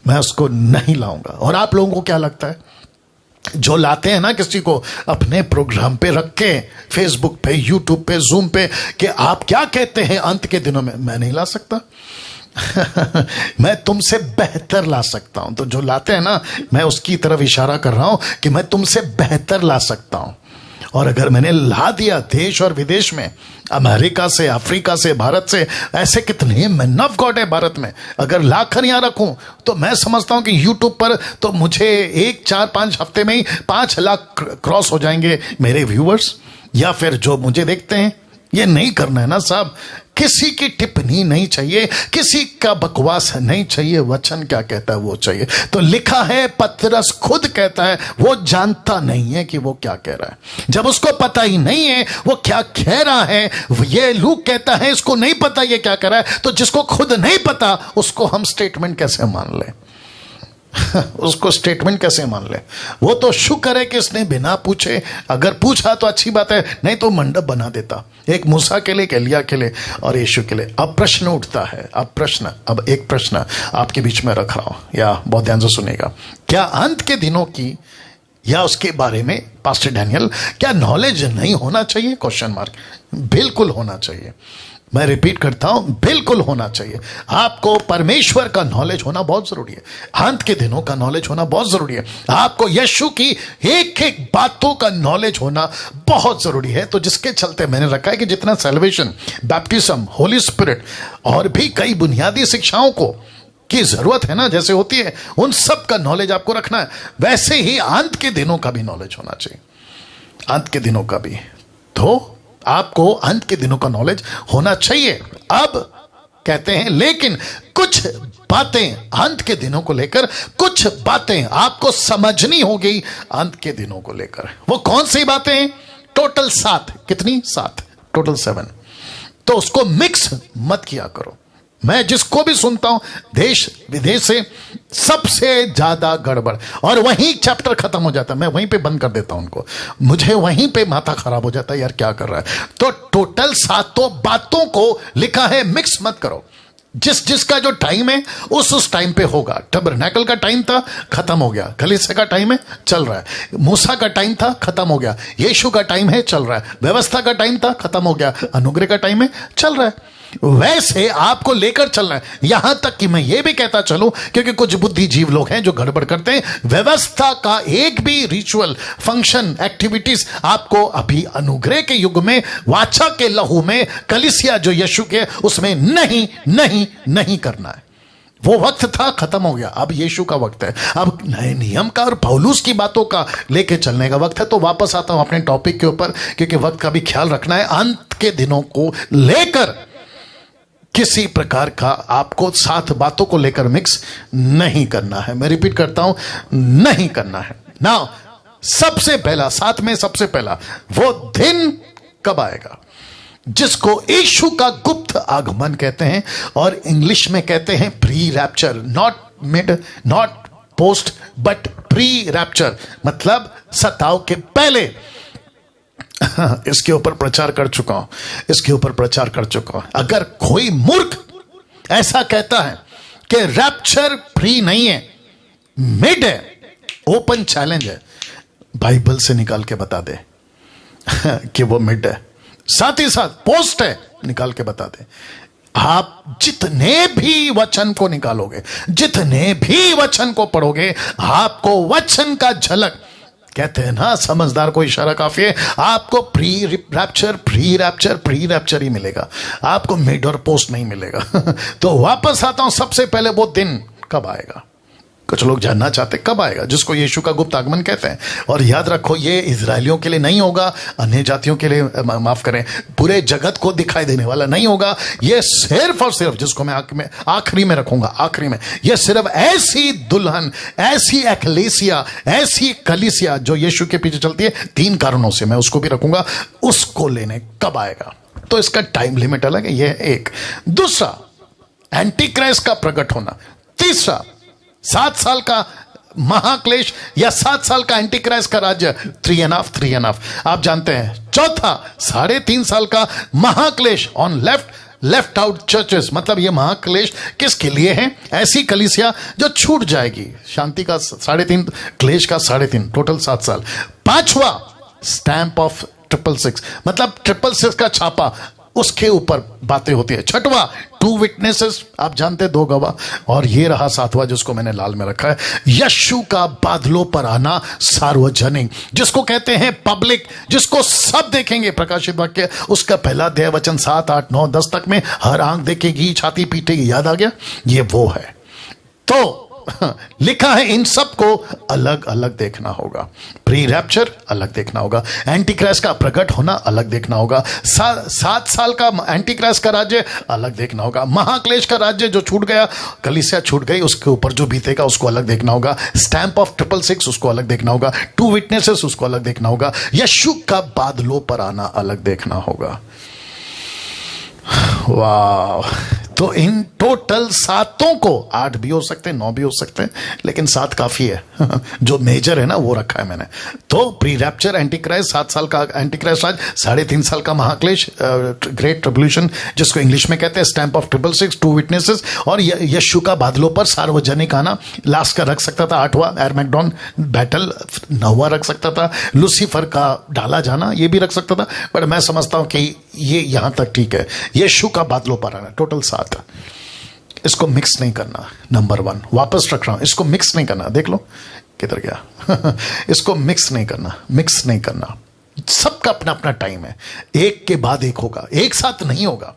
मैं उसको नहीं लाऊंगा। और आप लोगों को क्या लगता है, जो लाते हैं ना किसी को अपने प्रोग्राम पे रख के, फेसबुक पे, यूट्यूब पे, जूम पे, कि आप क्या कहते हैं अंत के दिनों में, मैं नहीं ला सकता। मैं तुमसे बेहतर ला सकता हूं। तो जो लाते हैं ना, मैं उसकी तरफ इशारा कर रहा हूं कि मैं तुमसे बेहतर ला सकता हूं। और अगर मैंने ला दिया देश और विदेश में, अमेरिका से, अफ्रीका से, भारत से, ऐसे कितने मैन ऑफ गॉड है भारत में, अगर लाकर यहां रखूं तो मैं समझता हूं कि यूट्यूब पर तो मुझे 1-4-5 हफ्ते में ही 5 लाख क्रॉस हो जाएंगे मेरे व्यूअर्स, या फिर जो मुझे देखते हैं। ये नहीं करना है ना साहब। किसी की टिप्पणी नहीं चाहिए, किसी का बकवास नहीं चाहिए, वचन क्या कहता है वो चाहिए। तो लिखा है, पतरस खुद कहता है वो जानता नहीं है कि वो क्या कह रहा है। जब उसको पता ही नहीं है वो क्या कह रहा है, ये लूक कहता है इसको नहीं पता ये क्या कह रहा है, तो जिसको खुद नहीं पता उसको हम स्टेटमेंट कैसे मान लें? उसको स्टेटमेंट कैसे मान ले? वो तो शुक्र है कि इसने बिना पूछे, अगर पूछा तो अच्छी बात है, नहीं तो मंडप बना देता, एक मूसा के लिए, एक एलिया के लिए और यीशु के लिए। अब प्रश्न उठता है, अब एक प्रश्न आपके बीच में रख रहा हूं, या बहुत ध्यान से सुनेगा। क्या अंत के दिनों की या उसके बारे में पास्टर डैनियल क्या नॉलेज नहीं होना चाहिए? Question mark. बिल्कुल होना चाहिए। मैं रिपीट करता हूं, बिल्कुल होना चाहिए। आपको परमेश्वर का नॉलेज होना बहुत जरूरी है, अंत के दिनों का नॉलेज होना बहुत जरूरी है, आपको यीशु की एक एक बातों का नॉलेज होना बहुत जरूरी है। तो जिसके चलते मैंने रखा है कि जितना सैल्वेशन, बैप्टिज्म, होली स्पिरिट और भी कई बुनियादी शिक्षाओं को की जरूरत है ना, जैसे होती है, उन सब का नॉलेज आपको रखना है, वैसे ही अंत के दिनों का भी नॉलेज होना चाहिए, अंत के दिनों का भी। तो आपको अंत के दिनों का नॉलेज होना चाहिए। अब कहते हैं, लेकिन कुछ बातें अंत के दिनों को लेकर, कुछ बातें आपको समझनी होगी अंत के दिनों को लेकर। वो कौन सी बातें हैं? टोटल 7। कितनी? 7, टोटल 7। तो उसको मिक्स मत किया करो। मैं जिसको भी सुनता हूं देश विदेश से, सबसे ज्यादा गड़बड़, और वहीं चैप्टर खत्म हो जाता है, मैं वहीं पे बंद कर देता हूं उनको, मुझे वहीं पे माथा खराब हो जाता है, यार क्या कर रहा है। तो टोटल 7 बातों को लिखा है मिक्स मत करो। जिसका जो टाइम है उस टाइम पे होगा। टबरनैकल का टाइम था, खत्म हो गया। कलीसिया का टाइम है, चल रहा है। मूसा का टाइम था, खत्म हो गया। यीशु का टाइम है, चल रहा है। व्यवस्था का टाइम था, खत्म हो गया। अनुग्रह का टाइम है, चल रहा है। वैसे आपको लेकर चलना है। यहां तक कि मैं यह भी कहता चलूं, क्योंकि कुछ बुद्धिजीव लोग हैं जो गड़बड़ करते हैं, व्यवस्था का एक भी रिचुअल, फंक्शन, एक्टिविटीज आपको अभी अनुग्रह के युग में, वाचा के लहू में, कलीसिया जो यीशु के, उसमें नहीं नहीं नहीं करना है। वो वक्त था, खत्म हो गया। अब यीशु का वक्त है, अब नए नियम का और पौलुस की बातों का लेके चलने का वक्त है। तो वापस आता हूं अपने टॉपिक के ऊपर, क्योंकि वक्त का भी ख्याल रखना है। अंत के दिनों को लेकर किसी प्रकार का आपको 7 बातों को लेकर मिक्स नहीं करना है। मैं रिपीट करता हूं, नहीं करना है ना। सबसे पहला, 7 में सबसे पहला, वो दिन कब आएगा जिसको यीशु का गुप्त आगमन कहते हैं, और इंग्लिश में कहते हैं pre rapture. Not mid, not post, but pre rapture, मतलब सताव के पहले। इसके ऊपर प्रचार कर चुका हूं, अगर कोई मूर्ख ऐसा कहता है कि रैप्चर प्री नहीं है, मिड है, ओपन चैलेंज है, बाइबल से निकाल के बता दे। कि वो मिड है, साथ ही साथ पोस्ट है, निकाल के बता दे। आप जितने भी वचन को निकालोगे, जितने भी वचन को पढ़ोगे, आपको वचन का झलक, कहते हैं ना समझदार को इशारा काफी है, आपको प्री रैप्चर ही मिलेगा, आपको मिड और पोस्ट नहीं मिलेगा। तो वापस आता हूं, सबसे पहले वो दिन कब आएगा? कुछ लोग जानना चाहते कब आएगा, जिसको यीशु का गुप्त आगमन कहते हैं। और याद रखो, ये इजरायलियों के लिए नहीं होगा, अन्य जातियों के लिए, माफ करें, पूरे जगत को दिखाई देने वाला नहीं होगा। ये सिर्फ और सिर्फ, जिसको मैं आखिरी में रखूंगा, आखिरी में, ये सिर्फ ऐसी दुल्हन, ऐसी एक्लेसिया, ऐसी कलीसिया जो यीशु के पीछे चलती है, 3 कारणों से मैं उसको भी रखूंगा, उसको लेने कब आएगा। तो इसका टाइम लिमिट अलग है, यह एक। दूसरा, एंटी क्राइस्ट का प्रकट होना। तीसरा, 7 साल का महाक्लेश या 7 साल का एंटी क्राइस्ट का राज्य, 3.5 आप जानते हैं। चौथा, 3.5 साल का महाक्लेश ऑन लेफ्ट आउट चर्चेस, मतलब ये महाक्लेश किसके लिए है? ऐसी कलीसिया जो छूट जाएगी। शांति का 3.5, क्लेश का 3.5, टोटल 7 साल। पांचवा, स्टैंप ऑफ 666, मतलब 666 का छापा, उसके ऊपर बातें होती है। छठवा, 2 विटनेसेस, आप जानते हैं, 2 गवाह। और ये रहा 7वां, जिसको मैंने लाल में रखा है, यीशु का बादलों पर आना सार्वजनिक, जिसको कहते हैं पब्लिक, जिसको सब देखेंगे। प्रकाशित वाक्य उसका पहला अध्याय वचन 7, 8, 9, 10 तक में हर आंख देखेगी, छाती पीटेगी। याद आ गया? ये वो है। तो लिखा है इन सबको अलग अलग देखना होगा। प्री रैप्चर अलग देखना होगा, एंटी क्राइस्ट का प्रकट होना अलग देखना होगा, 7 साल का एंटी क्राइस्ट का राज्य अलग देखना होगा, महाक्लेश का राज्य जो छूट गया, कलीसिया छूट गई, उसके ऊपर जो बीतेगा उसको अलग देखना होगा, स्टैंप ऑफ 666 उसको अलग देखना होगा, 2 विटनेसेस उसको अलग देखना होगा, यीशु का बादलों पर आना अलग देखना होगा। वाह! तो इन टोटल 7 को, 8 भी हो सकते हैं, 9 भी हो सकते हैं, लेकिन 7 काफी है। जो मेजर है ना वो रखा है मैंने। तो प्री रैप्चर, एंटी क्राइस्ट, 7 साल का एंटी क्राइस्ट राज, 3.5 साल का महाक्लेश, ग्रेट ट्रिब्यूलेशन जिसको इंग्लिश में कहते हैं, स्टैंप ऑफ 666, 2 विटनेसेस, और यीशु का बादलों पर सार्वजनिक आना। लास्ट का रख सकता था 8वां, एरमैगडोन बैटल, 9वां रख सकता था, लूसीफर का डाला जाना, ये भी रख सकता था, पर मैं समझता हूं कि ये यहां तक ठीक है। यीशु का बादलों पर आना, टोटल 7। इसको मिक्स नहीं करना, नंबर 1 वापस रख रहा हूं, इसको मिक्स नहीं करना। देख लो किधर गया। इसको मिक्स नहीं करना, सबका अपना अपना टाइम है, एक के बाद एक होगा, एक साथ नहीं होगा।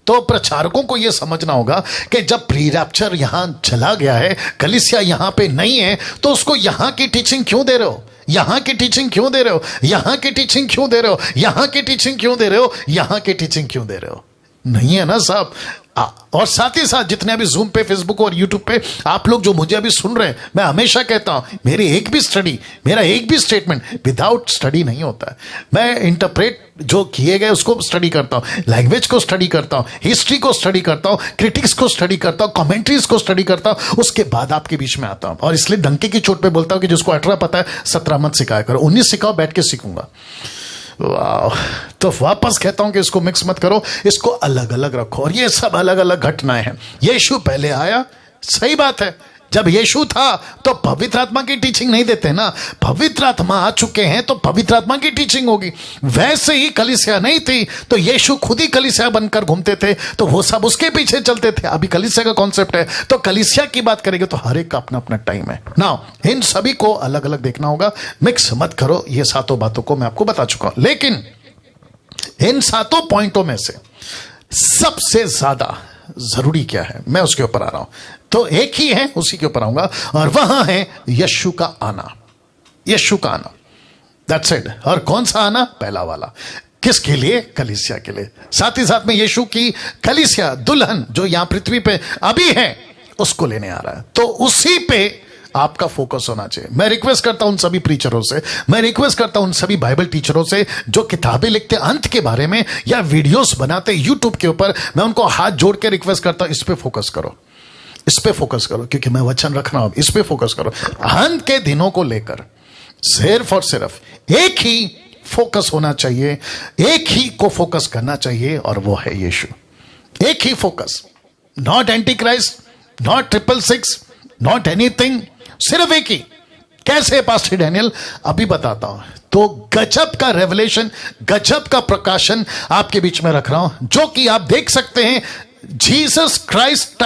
तो प्रचारकों को यह समझना होगा कि जब प्री रैप्चर यहां चला गया है, कलीसिया यहां पे नहीं है, तो उसको यहां की टीचिंग क्यों दे रहे हो? यहां की टीचिंग क्यों दे रहे हो? यहां की टीचिंग क्यों दे रहे हो? यहां की टीचिंग क्यों दे रहे हो? यहां की टीचिंग क्यों दे रहे हो? नहीं है ना साहब। और साथ ही साथ जितने अभी जूम पे, फेसबुक और यूट्यूब पे आप लोग जो मुझे अभी सुन रहे हैं, मैं हमेशा कहता हूं, मेरा एक भी स्टेटमेंट विदाउट स्टडी नहीं होता है। मैं इंटरप्रेट जो किए गए उसको स्टडी करता हूं, लैंग्वेज को स्टडी करता हूं, हिस्ट्री को स्टडी करता हूं, क्रिटिक्स को स्टडी करता हूं, कमेंट्रीज को स्टडी करता हूं, उसके बाद आपके बीच में आता हूं। और इसलिए डंके की चोट पे बोलता हूं कि जिसको 18 पता है 17 मत सिखाया करो, 19 सिखाओ, बैठ के सीखूंगा। वाह! तो वापस कहता हूं कि इसको मिक्स मत करो, इसको अलग अलग रखो। और ये सब अलग अलग घटनाएं हैं। यीशु पहले आया, सही बात है, जब यीशु था तो पवित्र आत्मा की टीचिंग नहीं देते ना, पवित्र आत्मा आ चुके हैं तो पवित्र आत्मा की टीचिंग होगी। वैसे ही कलीसिया नहीं थी तो यीशु खुद ही कलीसिया बनकर घूमते थे, तो वो सब उसके पीछे चलते थे। अभी कलीसिया का कॉन्सेप्ट है, तो कलीसिया की बात करेंगे तो हर एक का अपना अपना टाइम है ना। इन सभी को अलग अलग देखना होगा, मिक्स मत करो। ये 7 बातों को मैं आपको बता चुका हूं, लेकिन इन 7 पॉइंटों में से सबसे ज्यादा जरूरी क्या है, मैं उसके ऊपर आ रहा हूं। तो एक ही है, उसी के ऊपर आऊंगा, और वहां है यीशु का आना। यीशु का आना, दैट्स इट। और कौन सा आना? पहला वाला। किसके लिए? कलीसिया के लिए। साथ ही साथ में यीशु की कलीसिया, दुल्हन जो यहां पृथ्वी पे अभी है, उसको लेने आ रहा है। तो उसी पे आपका फोकस होना चाहिए। मैं रिक्वेस्ट करता हूं उन सभी प्रीचरों से, मैं रिक्वेस्ट करता हूं उन सभी बाइबल टीचरों से जो किताबें लिखते अंत के बारे में या वीडियोस बनाते यूट्यूब के ऊपर, मैं उनको हाथ जोड़ के रिक्वेस्ट करता हूं, इस पे फोकस करो, इस पे फोकस करो, क्योंकि मैं वचन रख रहा हूं, इस पे फोकस करो। अंत के दिनों को लेकर सिर्फ और सिर्फ एक ही फोकस होना चाहिए, एक ही को फोकस करना चाहिए, और वो है यीशु। एक ही focus, not anti Christ, not 666, not anything, सिर्फ एक ही। कैसे पास्टर डैनियल? अभी बताता हूं। तो गजब का रेवलेशन, गजब का प्रकाशन आपके बीच में रख रहा हूं, जो कि आप देख सकते हैं। जीसस क्राइस्ट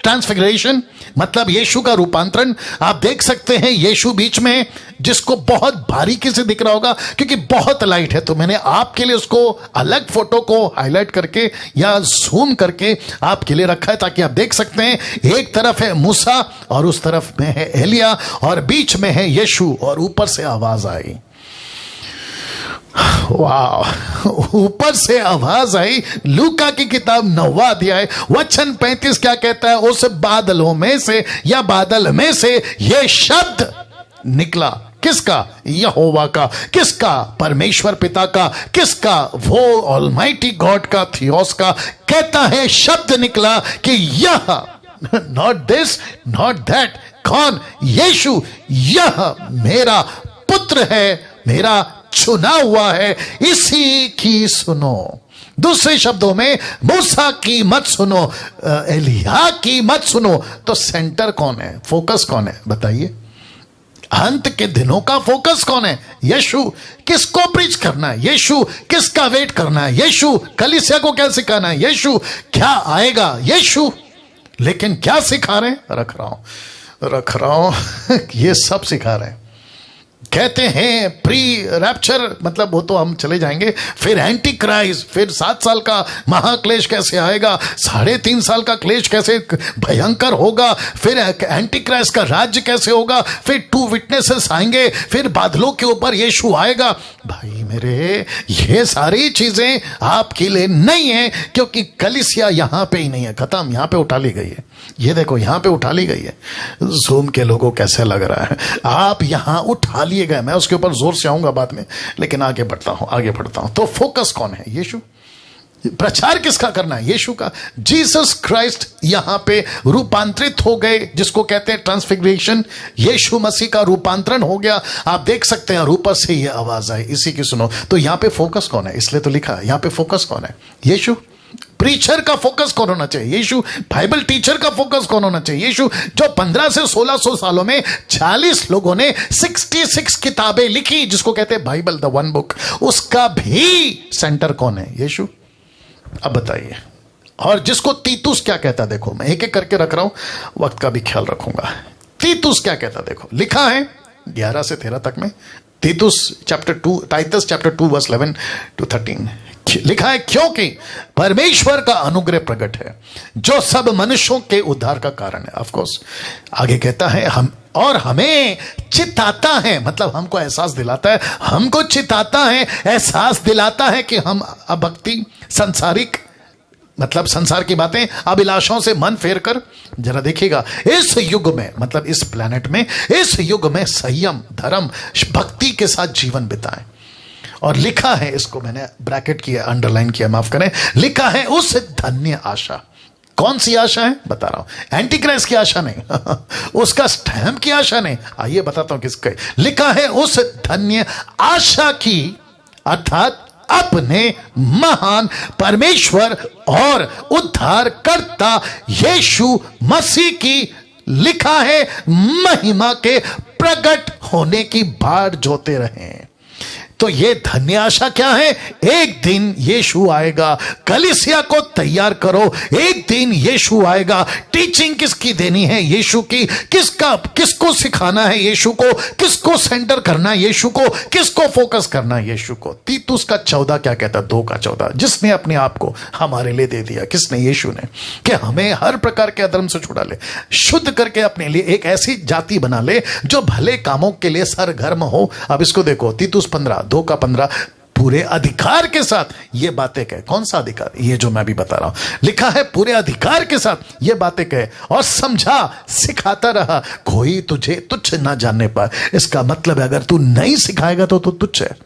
ट्रांसफिगरेशन मतलब यीशु का रूपांतरण आप देख सकते हैं। यीशु बीच में, जिसको बहुत बारीकी से दिख रहा होगा क्योंकि बहुत लाइट है, तो मैंने आपके लिए उसको अलग फोटो को हाईलाइट करके या जूम करके आपके लिए रखा है ताकि आप देख सकते हैं। एक तरफ है मूसा और उस तरफ में है एलिया और बीच में है यीशु और ऊपर से आवाज आई। वाह, ऊपर से आवाज आई। लूका की किताब 9वां अध्याय वचन 35 क्या कहता है? उस बादलों में से या बादल में से ये शब्द निकला। किसका? यहोवा का। किसका? परमेश्वर पिता का। किसका? वो ऑलमाइटी गॉड का, थियोस का। कहता है शब्द निकला कि यह, नॉट दिस नॉट दैट। कौन? यीशु। यह मेरा पुत्र है, मेरा चुना हुआ है, इसी की सुनो। दूसरे शब्दों में, मूसा की मत सुनो, एलिया की मत सुनो। तो सेंटर कौन है? फोकस कौन है? बताइए। अंत के दिनों का फोकस कौन है? यीशु। किसको प्रीच करना है? यीशु। किसका वेट करना है? यीशु। कलीसिया को क्या सिखाना है? यीशु। क्या आएगा? यीशु। लेकिन क्या सिखा रहे हैं? रख रहा हूं ये सब सिखा रहे हैं। कहते हैं प्री रैप्चर, मतलब वो तो हम चले जाएंगे। फिर एंटी क्राइस्ट, फिर 7 साल का महाक्लेश कैसे आएगा, 3.5 साल का क्लेश कैसे भयंकर होगा, फिर एंटी क्राइस्ट का राज्य कैसे होगा, फिर 2 विटनेसेस आएंगे, फिर बादलों के ऊपर यीशु आएगा। भाई मेरे, ये सारी चीजें आपके लिए नहीं है, क्योंकि कलीसिया यहां पे ही नहीं है, खत्म। यहां पे उठा ली गई है। ये देखो, यहां पे उठा ली गई है। जूम के लोगों कैसे लग रहा है? आप यहां उठा लिए गए। मैं उसके ऊपर जोर से आऊंगा बाद में, लेकिन आगे बढ़ता हूं। तो फोकस कौन है? यीशु। प्रचार किसका करना है? यीशु का। जीसस क्राइस्ट यहां पे रूपांतरित हो गए, जिसको कहते हैं ट्रांसफिगरेशन। यीशु मसीह का रूपांतरण हो गया। आप देख सकते हैं, और ऊपर से ये आवाज आई, इसी की सुनो। तो यहां पे फोकस कौन है? इसलिए तो लिखा है यहां पे फोकस कौन है? यीशु। प्रीचर का फोकस कौन होना चाहिए? यीशु। बाइबल टीचर का फोकस कौन होना चाहिए? यीशु। जो 15 से 1600 सालों में 40 लोगों ने 66 किताबें लिखी, जिसको कहते हैं बाइबल, द वन बुक, उसका भी सेंटर कौन है? यीशु। अब बताइए। और जिसको तीतुस क्या कहता, देखो मैं एक एक करके रख रहा हूं, वक्त का भी ख्याल रखूंगा। तीतुस क्या कहता, देखो लिखा है 11 से 13 तक में। तीतुस chapter 2, Titus chapter 2 verse 11 to 13 लिखा है, क्योंकि परमेश्वर का अनुग्रह प्रकट है जो सब मनुष्यों के उद्धार का कारण है। ऑफ कोर्स आगे कहता है, हमें चिताता है, मतलब हमको एहसास दिलाता है, हमको चिताता है, एहसास दिलाता है कि हम अभक्ति, सांसारिक, मतलब संसार की बातें, अभिलाषाओं से मन फेर कर, जरा देखिएगा, इस युग में, मतलब इस प्लेनेट में, इस युग में संयम, धर्म, भक्ति के साथ जीवन बिताएं। और लिखा है, इसको मैंने ब्रैकेट किया, अंडरलाइन किया, माफ करें, लिखा है उस धन्य आशा। कौन सी आशा है? बता रहा हूं। एंटी क्राइस्ट की आशा नहीं उसका स्टैम्प की आशा नहीं। आइए बताता हूं किसके। लिखा है उस धन्य आशा की, अर्थात अपने महान परमेश्वर और उद्धारकर्ता यीशु मसीह की, लिखा है, महिमा के प्रकट होने की बाट जोते रहें। तो ये धन्य आशा क्या है? एक दिन यीशु आएगा, कलीसिया को तैयार करो, एक दिन यीशु आएगा। टीचिंग किसकी देनी है? यीशु की। किसको सिखाना है? यीशु को। किसको सेंटर करना है? यीशु को। किसको फोकस करना है? यीशु को। तीतुस का 14 क्या कहता? 2 का 14, जिसने अपने आप को हमारे लिए दे दिया। किसने? यीशु ने, कि हमें हर प्रकार के अधर्म से छुड़ा ले, शुद्ध करके अपने लिए एक ऐसी जाति बना ले जो भले कामों के लिए सरगर्म हो। अब इसको देखो, तीतुस 15 2 का 15, पूरे अधिकार के साथ ये बातें कहे। कौन सा अधिकार? ये जो मैं भी बता रहा हूं। लिखा है पूरे अधिकार के साथ ये बातें कहे और समझा, सिखाता रहा, कोई तुझे तुच्छ ना जानने पाए। इसका मतलब है, अगर तू नहीं सिखाएगा तो तू तुच्छ है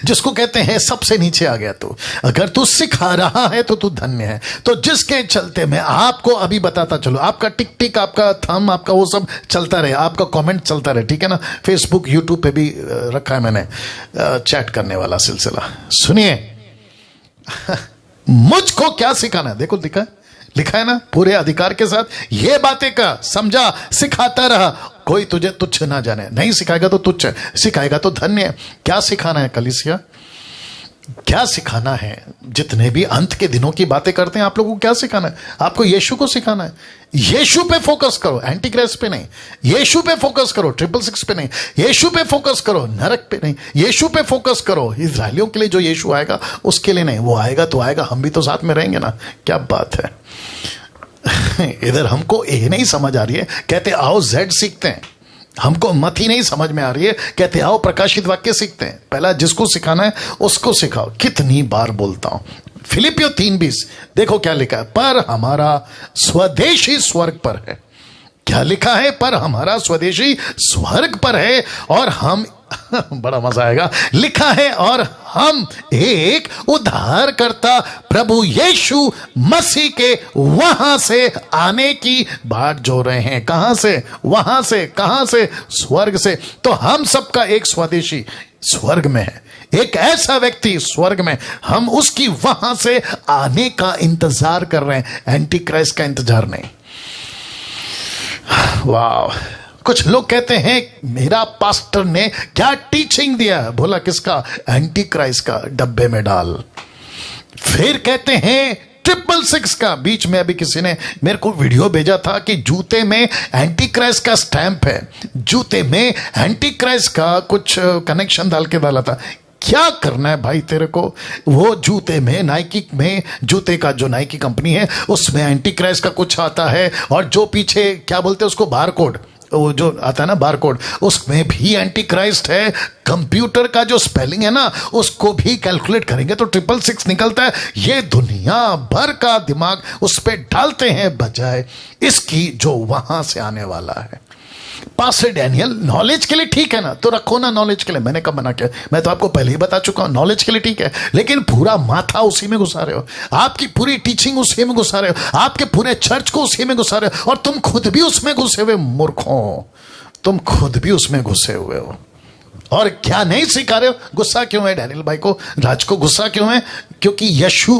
जिसको कहते हैं सबसे नीचे आ गया तू। अगर तू सिखा रहा है तो तू धन्य है। तो जिसके चलते मैं आपको अभी बताता चलो, आपका टिक टिक, आपका थंब, आपका वो सब चलता रहे, आपका कमेंट चलता रहे, ठीक है ना। फेसबुक, यूट्यूब पे भी रखा है मैंने चैट करने वाला सिलसिला। सुनिए मुझको क्या सिखाना है? देखो लिखा है ना, पूरे अधिकार के साथ ये बातें का समझा, सिखाता रहा कोई तुझे तुच्छ ना जाने। नहीं सिखाएगा तो तुच्छ है, सिखाएगा तो धन्य है। क्या सिखाना है कलीसिया, क्या सिखाना है? जितने भी अंत के दिनों की बातें करते हैं, आप लोगों को क्या सिखाना है? आपको यीशु को सिखाना है। यीशु पे फोकस करो, एंटी क्राइस्ट पे नहीं। यीशु पे फोकस करो, 666 पे नहीं। यीशु पे फोकस करो, नरक पे नहीं। यीशु पे फोकस करो, इजरायलियों के लिए जो यीशु आएगा उसके लिए नहीं। वो आएगा तो आएगा, हम भी तो साथ में रहेंगे ना। क्या बात है। इधर हमको ए नहीं समझ आ रही है, कहते आओ जेड सीखते हैं। हमको मत ही नहीं समझ में आ रही है, कहते आओ प्रकाशित वाक्य सीखते हैं। पहला जिसको सिखाना है उसको सिखाओ। कितनी बार बोलता हूं, फिलिपियो 3:20 देखो क्या लिखा है, पर हमारा स्वदेशी स्वर्ग पर है। क्या लिखा है? पर हमारा स्वदेशी स्वर्ग पर है और हम बड़ा मजा आएगा, लिखा है और हम एक उद्धारकर्ता प्रभु यीशु मसीह के वहां से आने की बाट जो रहे हैं। कहां से? वहां से। कहां से? स्वर्ग से। तो हम सबका एक स्वदेशी स्वर्ग में है, एक ऐसा व्यक्ति स्वर्ग में, हम उसकी वहां से आने का इंतजार कर रहे हैं, एंटी क्राइस्ट का इंतजार नहीं। वाह। कुछ लोग कहते हैं मेरा पास्टर ने क्या टीचिंग दिया है। बोला किसका? एंटी क्राइस्ट का, डब्बे में डाल। फिर कहते हैं 666 का। बीच में अभी किसी ने मेरे को वीडियो भेजा था कि जूते में एंटी क्राइस्ट का स्टैंप है, जूते में एंटी क्राइस्ट का कुछ कनेक्शन डाल के डाला था। क्या करना है भाई तेरे को? वो जूते में, नाइकी में, जूते का जो नाइकी कंपनी है उसमें एंटी क्राइस्ट का कुछ आता है, और जो पीछे क्या बोलते हैं उसको, बारकोड, वो जो आता है ना बारकोड, उसमें भी एंटी क्राइस्ट है। कंप्यूटर का जो स्पेलिंग है ना उसको भी कैलकुलेट करेंगे तो 666 निकलता है। ये दुनिया भर का दिमाग उस पर डालते हैं बजाय इसकी जो वहां से आने वाला है। पास्टर डैनियल नॉलेज के लिए ठीक है ना, तो रखो ना नॉलेज के लिए। मैंने कब मना किया? मैं तो आपको पहले ही बता चुका हूं, नॉलेज के लिए ठीक है, लेकिन पूरा माथा उसी में घुसा रहे हो, आपकी पूरी टीचिंग उसी में घुसा रहे हो, आपके पूरे चर्च को उसी में घुसा रहे हो, और तुम खुद भी उसमें घुसे हुए मूर्खों, तुम खुद भी उसमें घुसे हुए हो। और क्या नहीं सिखा रहे हो? गुस्सा क्यों है डैनियल भाई को, राज को गुस्सा क्यों है? क्योंकि यशु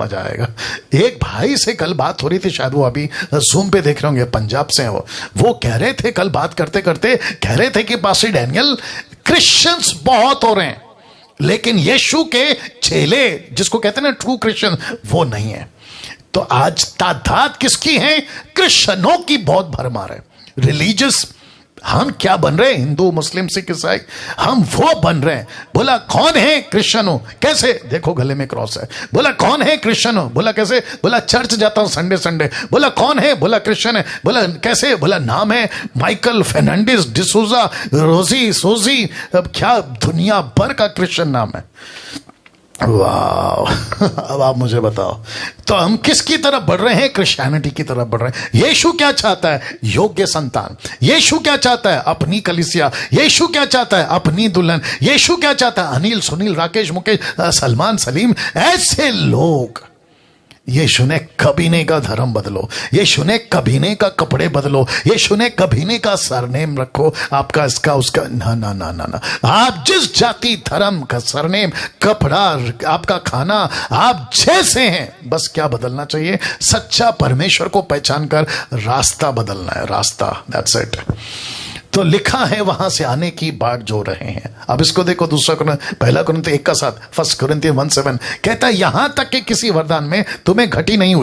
मजा आएगा। एक भाई से कल बात हो रही थी, शायद वो अभी जूम पे देख रहे होंगे, पंजाब से हैं वो कह रहे थे, कल बात करते करते कह रहे थे कि पास्टर डैनियल क्रिश्चियंस बहुत हो रहे हैं लेकिन यीशु के चेले जिसको कहते हैं ना ट्रू क्रिश्चियन, वो नहीं है। तो आज तादाद किसकी है? क्रिश्चियनों की बहुत भरमार है। रिलीजियस हम क्या बन रहे हैं? हिंदू, मुस्लिम, सिख, ईसाई, हम वो बन रहे हैं। बोला कौन है? क्रिश्चियन हो। कैसे? देखो गले में क्रॉस है। बोला कौन है? क्रिश्चियन हो। बोला कैसे? बोला चर्च जाता हूं संडे संडे। बोला कौन है? बोला क्रिश्चियन है। बोला कैसे? बोला नाम है माइकल फर्नांडिस डिसूजा रोजी सोजी, अब क्या दुनिया भर का क्रिश्चियन नाम है। वाह। अब आप मुझे बताओ, तो हम किसकी तरफ बढ़ रहे हैं? क्रिश्चियनिटी की तरफ बढ़ रहे हैं। यीशु क्या चाहता है? योग्य संतान। यीशु क्या चाहता है? अपनी कलीसिया। यीशु क्या चाहता है? अपनी दुल्हन। यीशु क्या चाहता है? अनिल, सुनील, राकेश, मुकेश, सलमान, सलीम, ऐसे लोग। यीशु ने कभी नहीं का धर्म बदलो, यीशु ने कभी नहीं का कपड़े बदलो, यीशु ने कभी नहीं का सरनेम रखो आपका, इसका उसका, ना ना ना ना ना। आप जिस जाति धर्म का सरनेम, कपड़ा, आपका खाना, आप जैसे हैं, बस क्या बदलना चाहिए? सच्चा परमेश्वर को पहचान कर रास्ता बदलना है, रास्ता। That's it. तो लिखा है वहां से आने की बाट जो रहे हैं। अब इसको देखो, पहला कुरिन्थियों 1 का 7, 1 कुरिन्थियों 1:7 कहता है यहां तक कि किसी वरदान में तुम्हें घटी नहीं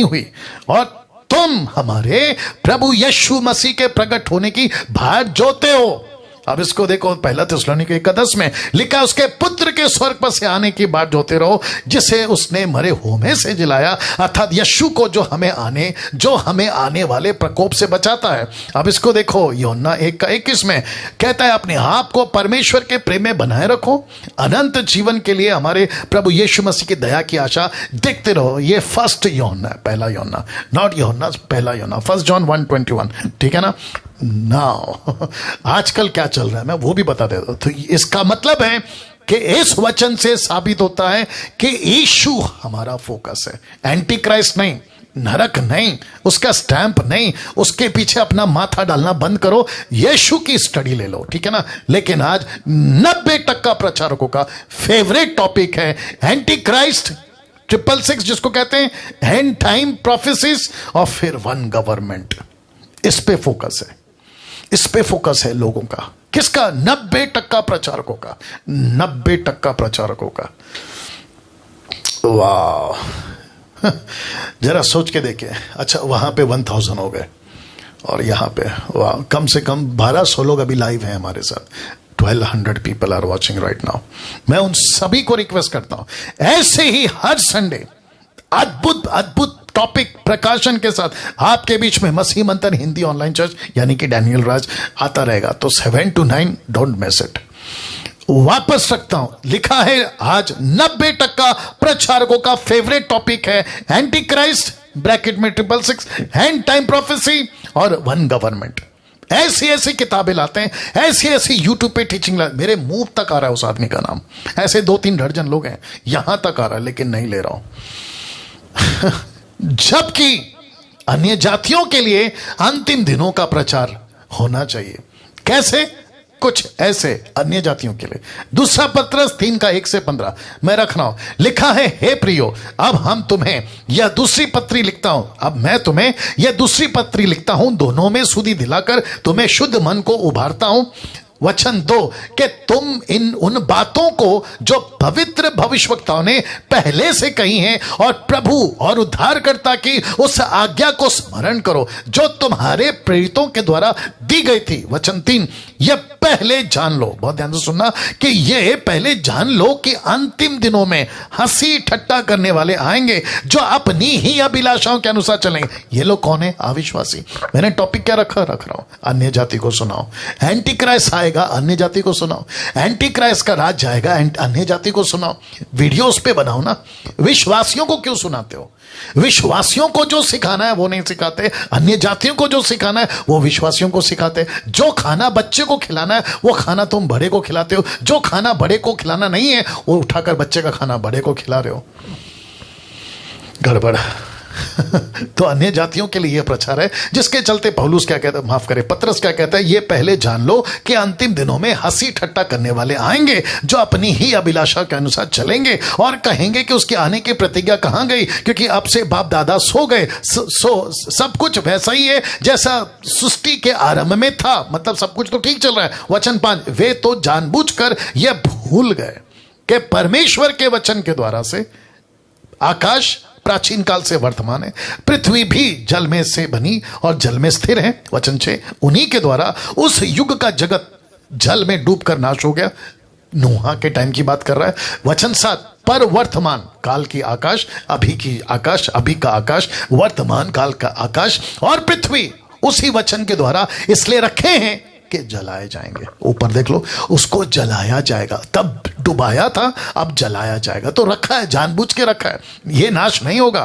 हुई और तुम हमारे प्रभु यीशु मसीह के प्रकट होने की बाट जोते हो। अब इसको देखो, पहला थिस्सलुनीके 1:10 में लिखा, उसके पुत्र के स्वर्ग पर से आने की बाट जोते रहो जिसे उसने मरे हुओं में से जिलाया, अर्थात यीशु को जो हमें आने वाले प्रकोप से बचाता है। अब इसको देखो, यूहन्ना 1:21 में कहता है अपने आप को परमेश्वर के प्रेम में बनाए रखो, अनंत जीवन के लिए हमारे प्रभु यीशु मसीह की दया की आशा देखते रहो। ये फर्स्ट यूहन्ना, पहला यूहन्ना, नॉट यूहन्ना, पहला यूहन्ना, 1 जॉन 1:21, ठीक है ना। नाउ आजकल क्या चल रहा है मैं वो भी बता देता हूं। तो इसका मतलब है कि इस वचन से साबित होता है कि यीशु हमारा फोकस है, एंटी क्राइस्ट नहीं, नरक नहीं, उसका स्टैंप नहीं, उसके पीछे अपना माथा डालना बंद करो, यीशु की स्टडी ले लो, ठीक है ना। लेकिन आज 90% प्रचारकों का फेवरेट टॉपिक है एंटी क्राइस्ट, 666 जिसको कहते हैं एंड टाइम प्रोफेसीज, और फिर वन गवर्नमेंट। इस पे फोकस है। इस पे फोकस है लोगों का। किसका? 90% प्रचारकों का, 90% प्रचारकों का। वाह, जरा सोच के देखें। अच्छा, वहां पे 1000 हो गए और यहां पे वाह, कम से कम 1200 लोग अभी लाइव हैं हमारे साथ। 1200 people are watching right now. मैं उन सभी को रिक्वेस्ट करता हूं, ऐसे ही हर संडे अद्भुत अद्भुत टॉपिक प्रकाशन के साथ आपके बीच में मसीह मंथन हिंदी ऑनलाइन चर्च यानी कि डैनियल राज आता रहेगा। तो 7 to 9 डोंट मिस इट। वापस रखता हूं, लिखा है आज 90% प्रचारकों का फेवरेट टॉपिक है एंटी क्राइस्ट ब्रैकेट में 666, एंड टाइम प्रोफेसी और वन गवर्नमेंट। ऐसी ऐसी किताबें लाते हैं, ऐसी ऐसी यूट्यूब पे टीचिंग मेरे मुंह तक आ रहा है उस आदमी का नाम। ऐसे 2-3 दर्जन लोग हैं, यहां तक आ रहा है लेकिन नहीं ले रहा हूं। जबकि अन्य जातियों के लिए अंतिम दिनों का प्रचार होना चाहिए। कैसे? कुछ ऐसे अन्य जातियों के लिए। दूसरा पत्रस 3 का 1 से 15 मैं रख रहा हूं, लिखा है, हे प्रियो, अब हम तुम्हें यह दूसरी पत्री लिखता हूं, अब मैं तुम्हें यह दूसरी पत्री लिखता हूं, दोनों में सुधि दिलाकर तुम्हें शुद्ध मन को उभारता हूं। वचन 2 कि तुम उन बातों को जो पवित्र भविष्यवक्ताओं ने पहले से कही हैं और प्रभु और उद्धारकर्ता की उस आज्ञा को स्मरण करो जो तुम्हारे प्रेरितों के द्वारा दी गई थी। वचन 3, यह पहले जान लो, बहुत ध्यान से सुनना, कि ये पहले जान लो कि अंतिम दिनों में हंसी ठट्टा करने वाले आएंगे जो अपनी ही अभिलाषाओं के अनुसार चलेंगे। ये लोग कौन है? अविश्वासी। मैंने टॉपिक क्या रख रहा हूं, अन्य जाति को सुनाओ। एंटी क्राइस्ट आएगा, अन्य जाति को सुनाओ। एंटी क्राइस्ट का राज जाएगा, अन्य जाति को सुनाओ। वीडियोस पे बनाओ ना। विश्वासियों को क्यों सुनाते हो? विश्वासियों को जो सिखाना है वो नहीं सिखाते, अन्य जातियों को जो सिखाना है वो विश्वासियों को सिखाते। जो खाना बच्चे को खिलाना है वो खाना तुम बड़े को खिलाते हो, जो खाना बड़े को खिलाना नहीं है वो उठाकर बच्चे का खाना बड़े को खिला रहे हो। गड़बड़। तो अन्य जातियों के लिए यह प्रचार है, जिसके चलते पौलुस क्या कहता है, माफ करे, पत्रस क्या कहता है, ये पहले जान लो कि अंतिम दिनों में हंसी ठट्टा करने वाले आएंगे जो अपनी ही अभिलाषा के अनुसार चलेंगे और कहेंगे कि उसके आने की प्रतिज्ञा कहां गई, क्योंकि अब से बाप दादा सो गए। सब कुछ वैसा ही है जैसा सृष्टि के आरंभ में था, मतलब सब कुछ तो ठीक चल रहा है। वचन 5, वे तो जानबूझकर यह भूल गए कि परमेश्वर के वचन के द्वारा से आकाश प्राचीन काल से वर्तमान है, पृथ्वी भी जल में से बनी और जल में स्थिर है। वचन 6, उन्हीं के द्वारा उस युग का जगत जल में डूबकर नाश हो गया। नूहा के टाइम की बात कर रहा है। वचन 7, पर वर्तमान काल की आकाश, अभी की आकाश, अभी का आकाश, वर्तमान काल का आकाश और पृथ्वी उसी वचन के द्वारा इसलिए रखे हैं कि जलाए जाएंगे। ऊपर देख लो, उसको जलाया जाएगा। तब डुबाया था, अब जलाया जाएगा। तो रखा है, जानबूझ के रखा है। ये नाश नहीं होगा,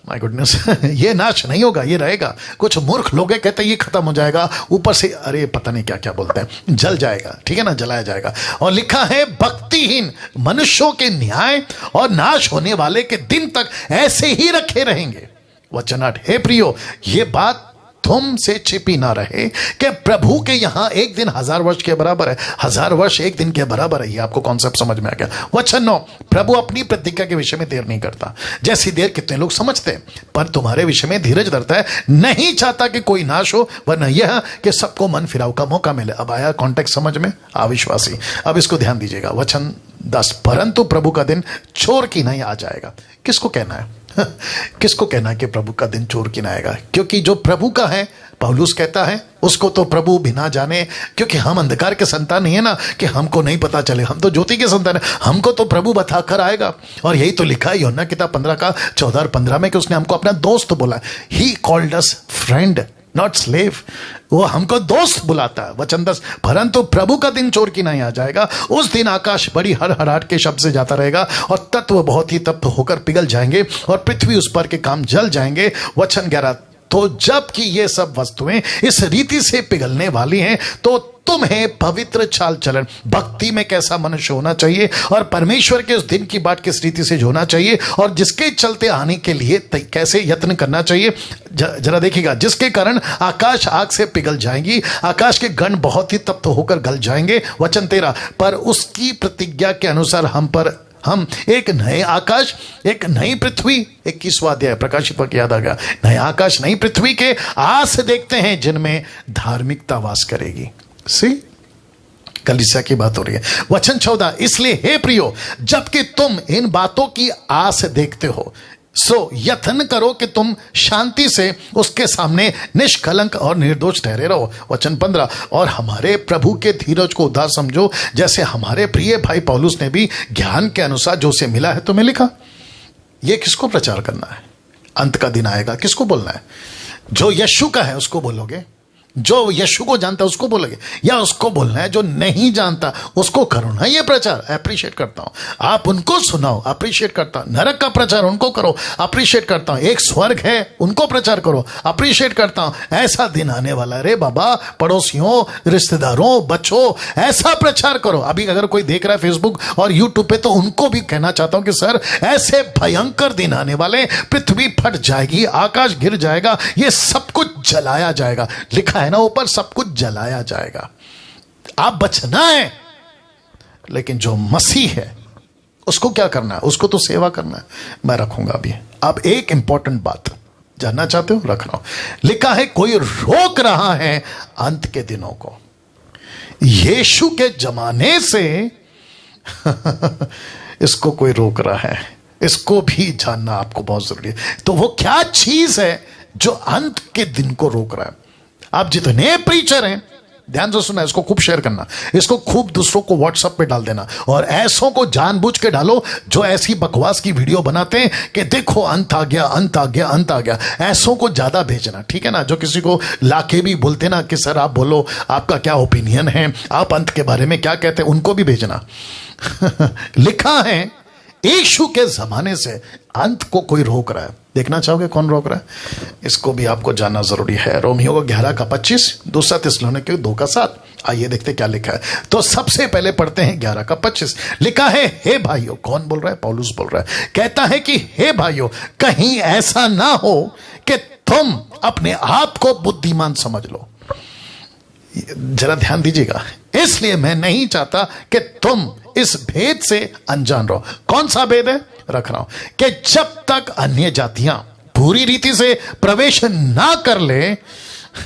माय गुडनेस। ये नाश नहीं होगा, ये रहेगा। कुछ मूर्ख लोग कहते हैं ये खत्म हो जाएगा, ऊपर से अरे पता नहीं क्या क्या बोलते हैं, जल जाएगा, ठीक है ना, जलाया जाएगा। और लिखा है, भक्तिहीन मनुष्यों के न्याय और नाश होने वाले के दिन तक ऐसे ही रखे रहेंगे। वचन 8, हे प्रियो, ये बात तुमसे छिपी ना रहे कि प्रभु के यहां एक दिन 1000 वर्ष के बराबर है, 1000 वर्ष एक दिन के बराबर है। ये आपको कॉन्सेप्ट समझ में आ गया। वचन 9, प्रभु अपनी प्रतिज्ञा के विषय में देर नहीं करता, जैसी देर कितने लोग समझते हैं, पर तुम्हारे विषय में धीरज धरता है, नहीं चाहता कि कोई नाश हो, वरना यह कि सबको मन फिराव का मौका मिले। अब आया कॉन्टेक्स्ट समझ में, अविश्वासी। अब इसको ध्यान दीजिएगा। वचन 10, परंतु प्रभु का दिन चोर की नहीं आ जाएगा। किसको कहना है? किसको कहना है कि प्रभु का दिन चोर की ना आएगा? क्योंकि जो प्रभु का है, पौलुस कहता है, उसको तो प्रभु बिना जाने, क्योंकि हम अंधकार के संतान नहीं है ना कि हमको नहीं पता चले, हम तो ज्योति के संतान है, हमको तो प्रभु बताकर आएगा। और यही तो लिखा है यूहन्ना किताब 15 का 14 और 15 में कि उसने हमको अपना दोस्त बोला। He called us friend not slave. वो हमको दोस्त बुलाता है। वचन 10, परंतु प्रभु का दिन चोर की नहीं आ जाएगा। उस दिन आकाश बड़ी हड़हड़ाहट के शब्द से जाता रहेगा और तत्व बहुत ही तप्त होकर पिघल जाएंगे और पृथ्वी उस पर के काम जल जाएंगे। वचन 11, तो जबकि ये सब वस्तुएं इस रीति से पिघलने वाली हैं, तो तुम्हें पवित्र चाल चलन, भक्ति में कैसा मनुष्य होना चाहिए और परमेश्वर के उस दिन की बाट किस रीति से होना चाहिए और जिसके चलते आने के लिए कैसे यत्न करना चाहिए। जरा देखिएगा, जिसके कारण आकाश आग से पिघल जाएंगी, आकाश के गण बहुत ही तप्त होकर गल जाएंगे। वचन 13, पर उसकी प्रतिज्ञा के अनुसार हम पर हम एक नए आकाश, एक नई पृथ्वी, 21वां अध्याय प्रकाशित वाक्य याद आ गया, नए आकाश नई पृथ्वी के आस देखते हैं जिनमें धार्मिकता वास करेगी। सी कलीसिया की बात हो रही है। वचन 14, इसलिए हे प्रियो, जबकि तुम इन बातों की आस देखते हो, सो यत्न करो कि तुम शांति से उसके सामने निष्कलंक और निर्दोष ठहरे रहो। वचन 15, और हमारे प्रभु के धीरज को उदार समझो, जैसे हमारे प्रिय भाई पौलुस ने भी ज्ञान के अनुसार जो उसे मिला है तुम्हें लिखा। यह किसको प्रचार करना है? अंत का दिन आएगा, किसको बोलना है? जो यीशु का है उसको बोलोगे, जो यीशु को जानता है उसको बोलोगे, या उसको बोलना है जो नहीं जानता उसको करो ना ये प्रचार। अप्रिशिएट करता हूं, आप उनको सुनाओ, अप्रिशिएट करता हूं। नरक का प्रचार उनको करो, अप्रिशिएट करता हूं। एक स्वर्ग है उनको प्रचार करो, अप्रिशिएट करता हूं। ऐसा दिन आने वाला है रे बाबा, पड़ोसियों, रिश्तेदारों, बच्चों, ऐसा प्रचार करो। अभी अगर कोई देख रहा है फेसबुक और यूट्यूब पे, तो उनको भी कहना चाहता हूं कि सर ऐसे भयंकर दिन आने वाले, पृथ्वी फट जाएगी, आकाश गिर जाएगा, ये सब कुछ जलाया जाएगा। लिखा है ना ऊपर, सब कुछ जलाया जाएगा। आप बचना है, लेकिन जो मसीह है उसको क्या करना है? उसको तो सेवा करना है। मैं रखूंगा अभी। अब एक इंपॉर्टेंट बात जानना चाहते हो, रख रहा हूं। लिखा है कोई रोक रहा है अंत के दिनों को। यीशु के जमाने से इसको कोई रोक रहा है, इसको भी जानना आपको बहुत जरूरी है। तो वो क्या चीज है जो अंत के दिन को रोक रहा है? आप जितने प्रीचर हैं, ध्यान से सुना, इसको खूब शेयर करना, इसको खूब दूसरों को व्हाट्सएप पे डाल देना, और ऐसों को जानबूझ के डालो जो ऐसी बकवास की वीडियो बनाते हैं कि देखो अंत आ गया, अंत आ गया, अंत आ गया। ऐसों को ज्यादा भेजना, ठीक है ना? जो किसी को लाके भी बोलते ना कि सर आप बोलो, आपका क्या ओपिनियन है, आप अंत के बारे में क्या कहते हैं, उनको भी भेजना। लिखा है यीशु के जमाने से अंत को कोई रोक रहा है। देखना चाहोगे कौन रोक रहा है? इसको भी आपको जानना जरूरी है। रोमियो को 11:25, दूसरा थिस्सलुनीके 2:7। आइए देखते क्या लिखा है। तो सबसे पहले पढ़ते हैं 11:25। लिखा है हे भाइयों, कौन बोल रहा है? पौलुस बोल रहा है। कहता है कि हे भाइयों, कहीं ऐसा ना हो कि तुम अपने आप को बुद्धिमान समझ लो। जरा ध्यान दीजिएगा, इसलिए मैं नहीं चाहता कि तुम इस भेद से अनजान रहो। कौन सा भेद है? रख रहा हूं कि जब तक अन्य जातियां पूरी रीति से प्रवेश ना कर ले,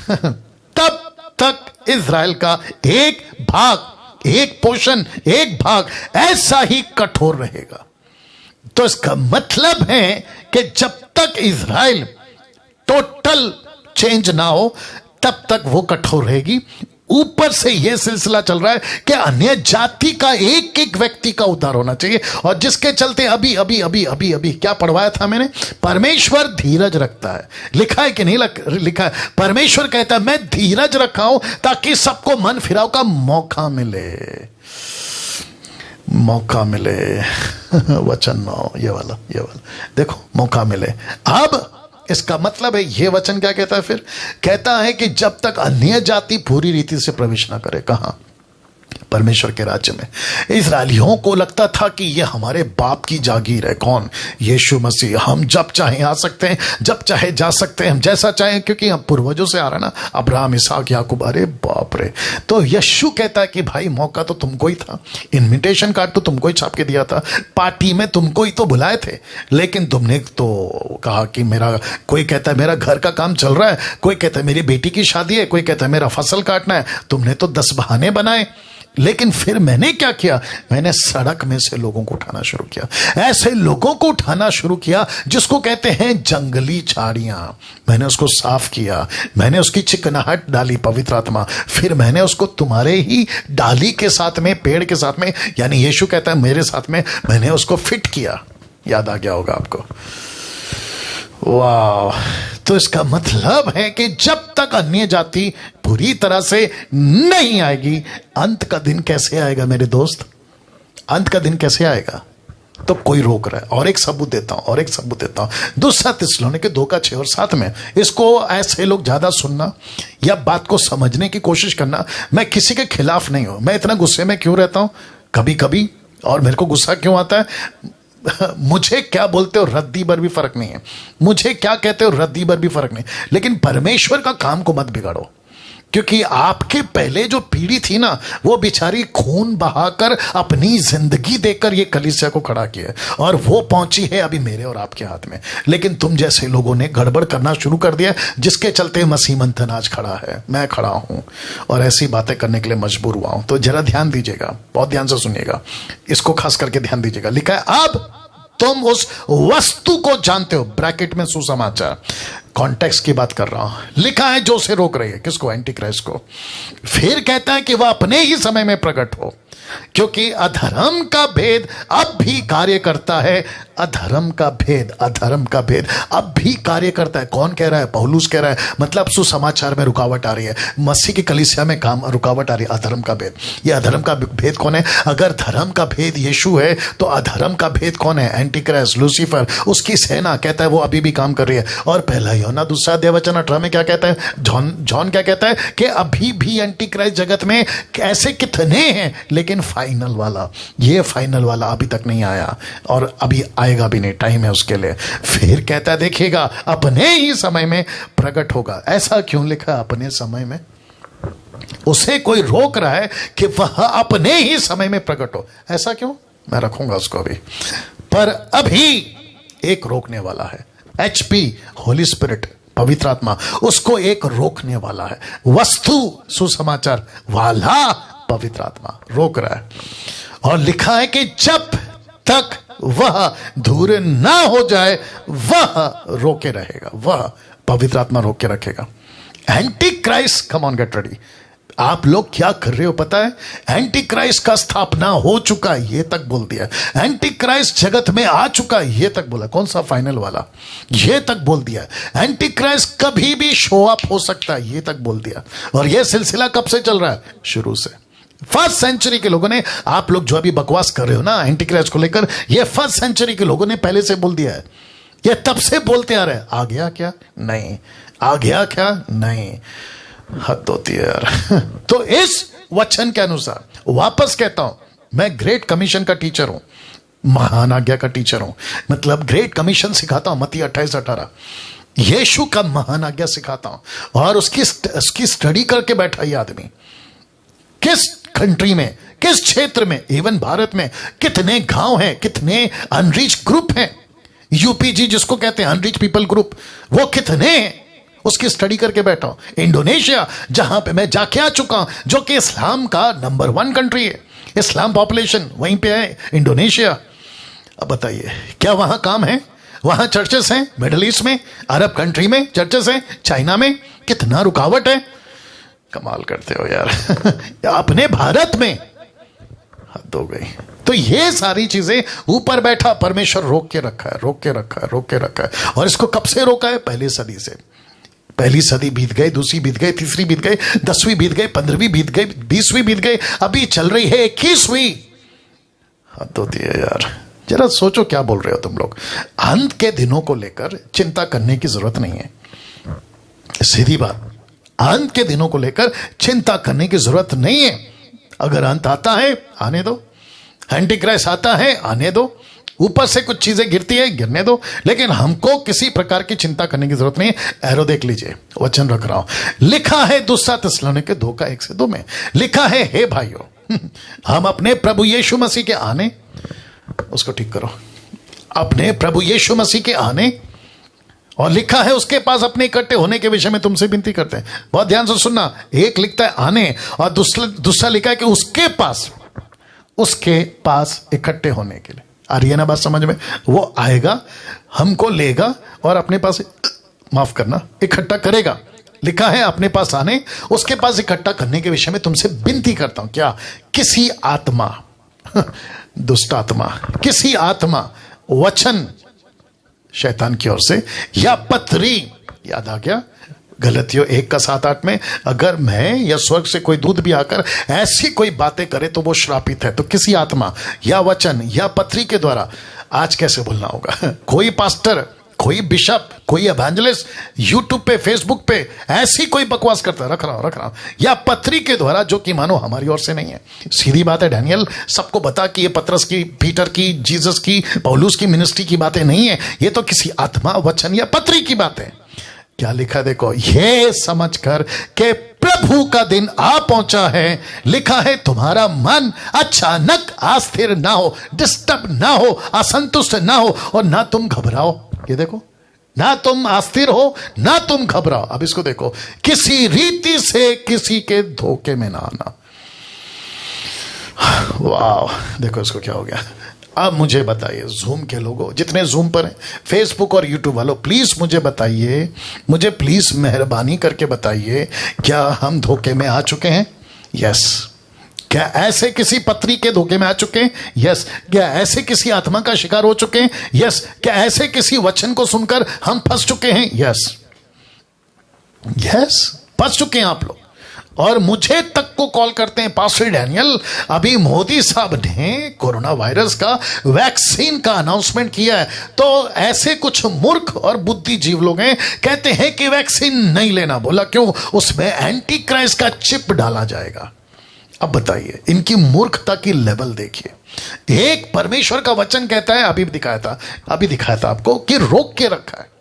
तब तक इज़राइल का एक भाग, एक पोर्शन, एक भाग ऐसा ही कठोर रहेगा। तो इसका मतलब है कि जब तक इज़राइल टोटल चेंज ना हो, तब तक वो कठोर रहेगी। ऊपर से यह सिलसिला चल रहा है कि अन्य जाति का एक एक व्यक्ति का उद्धार होना चाहिए, और जिसके चलते अभी अभी अभी अभी अभी क्या पढ़वाया था मैंने? परमेश्वर धीरज रखता है। लिखा है कि नहीं लिखा है? परमेश्वर कहता है मैं धीरज रखा हूं ताकि सबको मन फिराव का मौका मिले, मौका मिले। वचन 9, ये वाला देखो, मौका मिले। अब इसका मतलब है, यह वचन क्या कहता है फिर? कहता है कि जब तक अन्य जाति पूरी रीति से प्रवेश ना करे। कहां? परमेश्वर के राज्य में। इस्राएलियों को लगता था कि यह हमारे बाप की जागीर है। कौन? यीशु मसीह। हम जब चाहे आ सकते हैं, जब चाहे जा सकते हैं, हम जैसा चाहें, क्योंकि हम पूर्वजों से आ रहा ना, अब्राहम, इसहाक, याकूब। अरे बाप रे! तो यीशु कहता है कि भाई मौका तो तुमको ही था, इन्विटेशन कार्ड तो तुमको ही छाप के दिया था, पार्टी में तुमको ही तो बुलाए थे, लेकिन तुमने तो कहा कि मेरा, कोई कहता है मेरा घर का काम चल रहा है, कोई कहता है मेरी बेटी की शादी है, कोई कहता है मेरा फसल काटना है। तुमने तो 10 बहाने बनाए। लेकिन फिर मैंने क्या किया? मैंने सड़क में से लोगों को उठाना शुरू किया। ऐसे लोगों को उठाना शुरू किया जिसको कहते हैं जंगली झाड़ियां। मैंने उसको साफ किया, मैंने उसकी चिकनाहट डाली, पवित्र आत्मा। फिर मैंने उसको तुम्हारे ही डाली के साथ में, पेड़ के साथ में, यानी यीशु कहता है मेरे साथ में, मैंने उसको फिट किया। याद आ गया होगा आपको। वाह! तो इसका मतलब है कि जब तक अन्य जाति पूरी तरह से नहीं आएगी, अंत का दिन कैसे आएगा मेरे दोस्त? अंत का दिन कैसे आएगा? तो कोई रोक रहा है। और एक सबूत देता हूं, दूसरा थिस्सलुनीके 2:6 और 7 में। इसको ऐसे लोग ज्यादा सुनना या बात को समझने की कोशिश करना। मैं किसी के खिलाफ नहीं हूं। मैं इतना गुस्से में क्यों रहता हूं कभी कभी, और मेरे को गुस्सा क्यों आता है? मुझे क्या बोलते हो रद्दी भर भी फर्क नहीं है, मुझे क्या कहते हो रद्दी भर भी फर्क नहीं, लेकिन परमेश्वर का काम को मत बिगाड़ो। क्योंकि आपके पहले जो पीढ़ी थी ना, वो बेचारी खून बहाकर अपनी जिंदगी देकर ये कलीसिया को खड़ा किया और वो पहुंची है अभी मेरे और आपके हाथ में। लेकिन तुम जैसे लोगों ने गड़बड़ करना शुरू कर दिया, जिसके चलते मसीह मंथन आज खड़ा है, मैं खड़ा हूं और ऐसी बातें करने के लिए मजबूर हुआ हूं। तो जरा ध्यान दीजिएगा, बहुत ध्यान से सुनिएगा, इसको खास करके ध्यान दीजिएगा। लिखा है अब तुम उस वस्तु को जानते हो, ब्रैकेट में सुसमाचार, कॉन्टेक्स्ट की बात कर रहा हूं। लिखा है जो उसे रोक रही है, किसको? एंटी क्राइस्ट को। फिर कहता है कि वह अपने ही समय में प्रकट हो, क्योंकि अधर्म का भेद अब भी कार्य करता है। अधर्म का भेद, अधर्म का भेद अब भी कार्य करता है। कौन कह रहा है? पौलुस कह रहा है। मतलब सुसमाचार में रुकावट आ रही है, मसीह की कलीसिया में काम रुकावट आ रही है। अधर्म का भेद, ये अधर्म का भेद कौन है? अगर धर्म का भेद यीशु है तो अधर्म का भेद कौन है? एंटी क्राइस्ट, लूसीफर, उसकी सेना। कहता है वो अभी भी काम कर रही है। और पहला यूहन्ना 2:18 में क्या कहता है? जॉन क्या कहता है कि अभी भी एंटी क्राइस्ट जगत में ऐसे कितने हैं, लेकिन फाइनल वाला, ये फाइनल वाला अभी तक नहीं आया और अभी आएगा भी नहीं, टाइम है उसके लिए। फिर कहता है देखिएगा अपने ही समय में प्रकट होगा। ऐसा क्यों लिखा है अपने समय में? उसे कोई रोक रहा है कि वह अपने ही समय में प्रकट हो। ऐसा क्यों? मैं रखूंगा उसको अभी। पर अभी एक रोकने वाला है, HP, होली स्पिरिट, पवित्र आत्मा, उसको एक रोकने वाला है। वस्तु सुसमाचार वाला पवित्र आत्मा रोक रहा है। और लिखा है कि जब तक वह दूर ना हो जाए वह रोके रहेगा, वह पवित्र आत्मा रोक के रखेगा। Anti Christ, come on get ready. आप लोग क्या कर रहे हो पता है? एंटी क्राइस्ट का स्थापना हो चुका है, ये तक बोल दिया। एंटी क्राइस्ट जगत में आ चुका है, ये तक बोला। कौन सा? फाइनल वाला, ये तक बोल दिया। एंटी क्राइस्ट कभी भी शो अप हो सकता है, ये तक बोल दिया। और ये सिलसिला कब से चल रहा है? शुरू से। फर्स्ट सेंचुरी के लोगों ने, आप लोग जो अभी बकवास कर रहे हो ना एंटी क्राइस्ट को लेकर, ये फर्स्ट सेंचुरी के लोगों ने पहले से बोल दिया है। ये तब से बोलते आ रहे हैं। आ गया क्या? नहीं। आ गया क्या? नहीं। हद होती है यार। तो इस वचन के अनुसार वापस कहता हूं, मैं ग्रेट कमीशन का टीचर हूं, महान आज्ञा का टीचर हूं। मतलब ग्रेट कमीशन सिखाता हूं, मत्ती 28:18, यीशु का महान आज्ञा सिखाता हूं। और उसकी स्टडी करके बैठा ये आदमी, किस कंट्री में, किस क्षेत्र में, इवन भारत में कितने गांव हैं, कितने अनरीच ग्रुप हैं। UPG जिसको कहते हैं अनरीच पीपल ग्रुप, वो कितने हैं, उसकी स्टडी करके बैठा हूं। इंडोनेशिया, जहां पे मैं जाके आ चुका हूं, जो कि इस्लाम का नंबर 1 कंट्री है, इस्लाम पॉपुलेशन वहीं पे है, इंडोनेशिया। अब बताइए क्या वहां काम है? वहां चर्चेस हैं? मिडिल ईस्ट में, अरब कंट्री में चर्चेस हैं, चाइना में। कितना रुकावट है, कमाल करते हो यार। अपने भारत में हद हो गई। तो ये सारी चीजें ऊपर बैठा परमेश्वर रोक के रखा है, रोक के रखा है, रोक के रखा है। और इसको कब से रोका है? पहली सदी से। पहली सदी बीत गई, दूसरी बीत गई, तीसरी बीत गई, 10वीं बीत गई, 15वीं बीत गई, 20वीं बीत गई, अभी चल रही है 21वीं। हद होती है यार। जरा सोचो क्या बोल रहे हो तुम लोग। अंत के दिनों को लेकर चिंता करने की जरूरत नहीं है, सीधी बात। अंत के दिनों को लेकर चिंता करने की जरूरत नहीं है। अगर अंत आता है आने दो, एंटी क्राइस्ट आता है आने दो, ऊपर से कुछ चीजें गिरती है गिरने दो, लेकिन हमको किसी प्रकार की चिंता करने की जरूरत नहीं है। एरो देख लीजिए, वचन रख रहा हूं। लिखा है दूसरा थिस्सलुनीके 2:1-2 में, लिखा है हे भाइयों, हम अपने प्रभु यीशु मसीह के आने, उसको ठीक करो, अपने प्रभु यीशु मसीह के आने, और लिखा है उसके पास अपने इकट्ठे होने के विषय में तुमसे विनती करते हैं। बहुत ध्यान से सुनना, एक लिखता है आने और दूसरा लिखा है कि उसके पास इकट्ठे होने के लिए। आ रही है ना बात समझ में? वो आएगा, हमको लेगा और अपने पास, माफ करना, इकट्ठा करेगा। लिखा है अपने पास आने, उसके पास इकट्ठा करने के विषय में तुमसे विनती करता हूं। क्या? किसी आत्मा, दुष्ट आत्मा, किसी आत्मा, वचन शैतान की ओर से, या पत्री, याद आ गया गलतियों 1:7-8 में, अगर मैं या स्वर्ग से कोई दूत भी आकर ऐसी कोई बातें करे तो वो श्रापित है। तो किसी आत्मा या वचन या पत्री के द्वारा आज कैसे बोलना होगा? कोई पास्टर, कोई बिशप, कोई एवेंजलिस्ट यूट्यूब पे, फेसबुक पे ऐसी कोई बकवास करता है, रख रहा हूं, या पत्री के द्वारा, जो कि मानो हमारी ओर से नहीं है। सीधी बात है, डैनियल सबको बता कि ये पतरस की, पीटर की, जीसस की, पौलुस की मिनिस्ट्री की बातें नहीं है, ये तो किसी आत्मा, वचन या पत्री की बातें। क्या लिखा है देखो, ये समझकर कि प्रभु का दिन आ पहुंचा है, लिखा है तुम्हारा मन अचानक अस्थिर ना हो, डिस्टर्ब ना हो, असंतुष्ट ना हो और ना तुम घबराओ। ये देखो, ना तुम अस्थिर हो ना तुम घबराओ। अब इसको देखो, किसी रीति से किसी के धोखे में ना आना। वाह, देखो इसको क्या हो गया। अब मुझे बताइए, जूम के लोगों, जितने जूम पर हैं, फेसबुक और यूट्यूब वालों, प्लीज मुझे बताइए, मुझे प्लीज मेहरबानी करके बताइए, क्या हम धोखे में आ चुके हैं? यस। क्या ऐसे किसी पत्री के धोखे में आ चुके हैं? यस। क्या ऐसे किसी आत्मा का शिकार हो चुके हैं? यस। क्या ऐसे किसी वचन को सुनकर हम फंस चुके हैं? यस, यस, फंस चुके हैं आप लोग। और मुझे तक को कॉल करते हैं, पास्टर डैनियल, अभी मोदी साहब ने कोरोना वायरस का वैक्सीन का अनाउंसमेंट किया है, तो ऐसे कुछ मूर्ख और बुद्धिजीव लोग हैं, कहते हैं कि वैक्सीन नहीं लेना। बोला क्यों? उसमें एंटी क्राइस्ट का चिप डाला जाएगा। अब बताइए, इनकी मूर्खता की लेवल देखिए। एक परमेश्वर का वचन कहता है, अभी दिखाया था आपको, कि रोक के रखा है,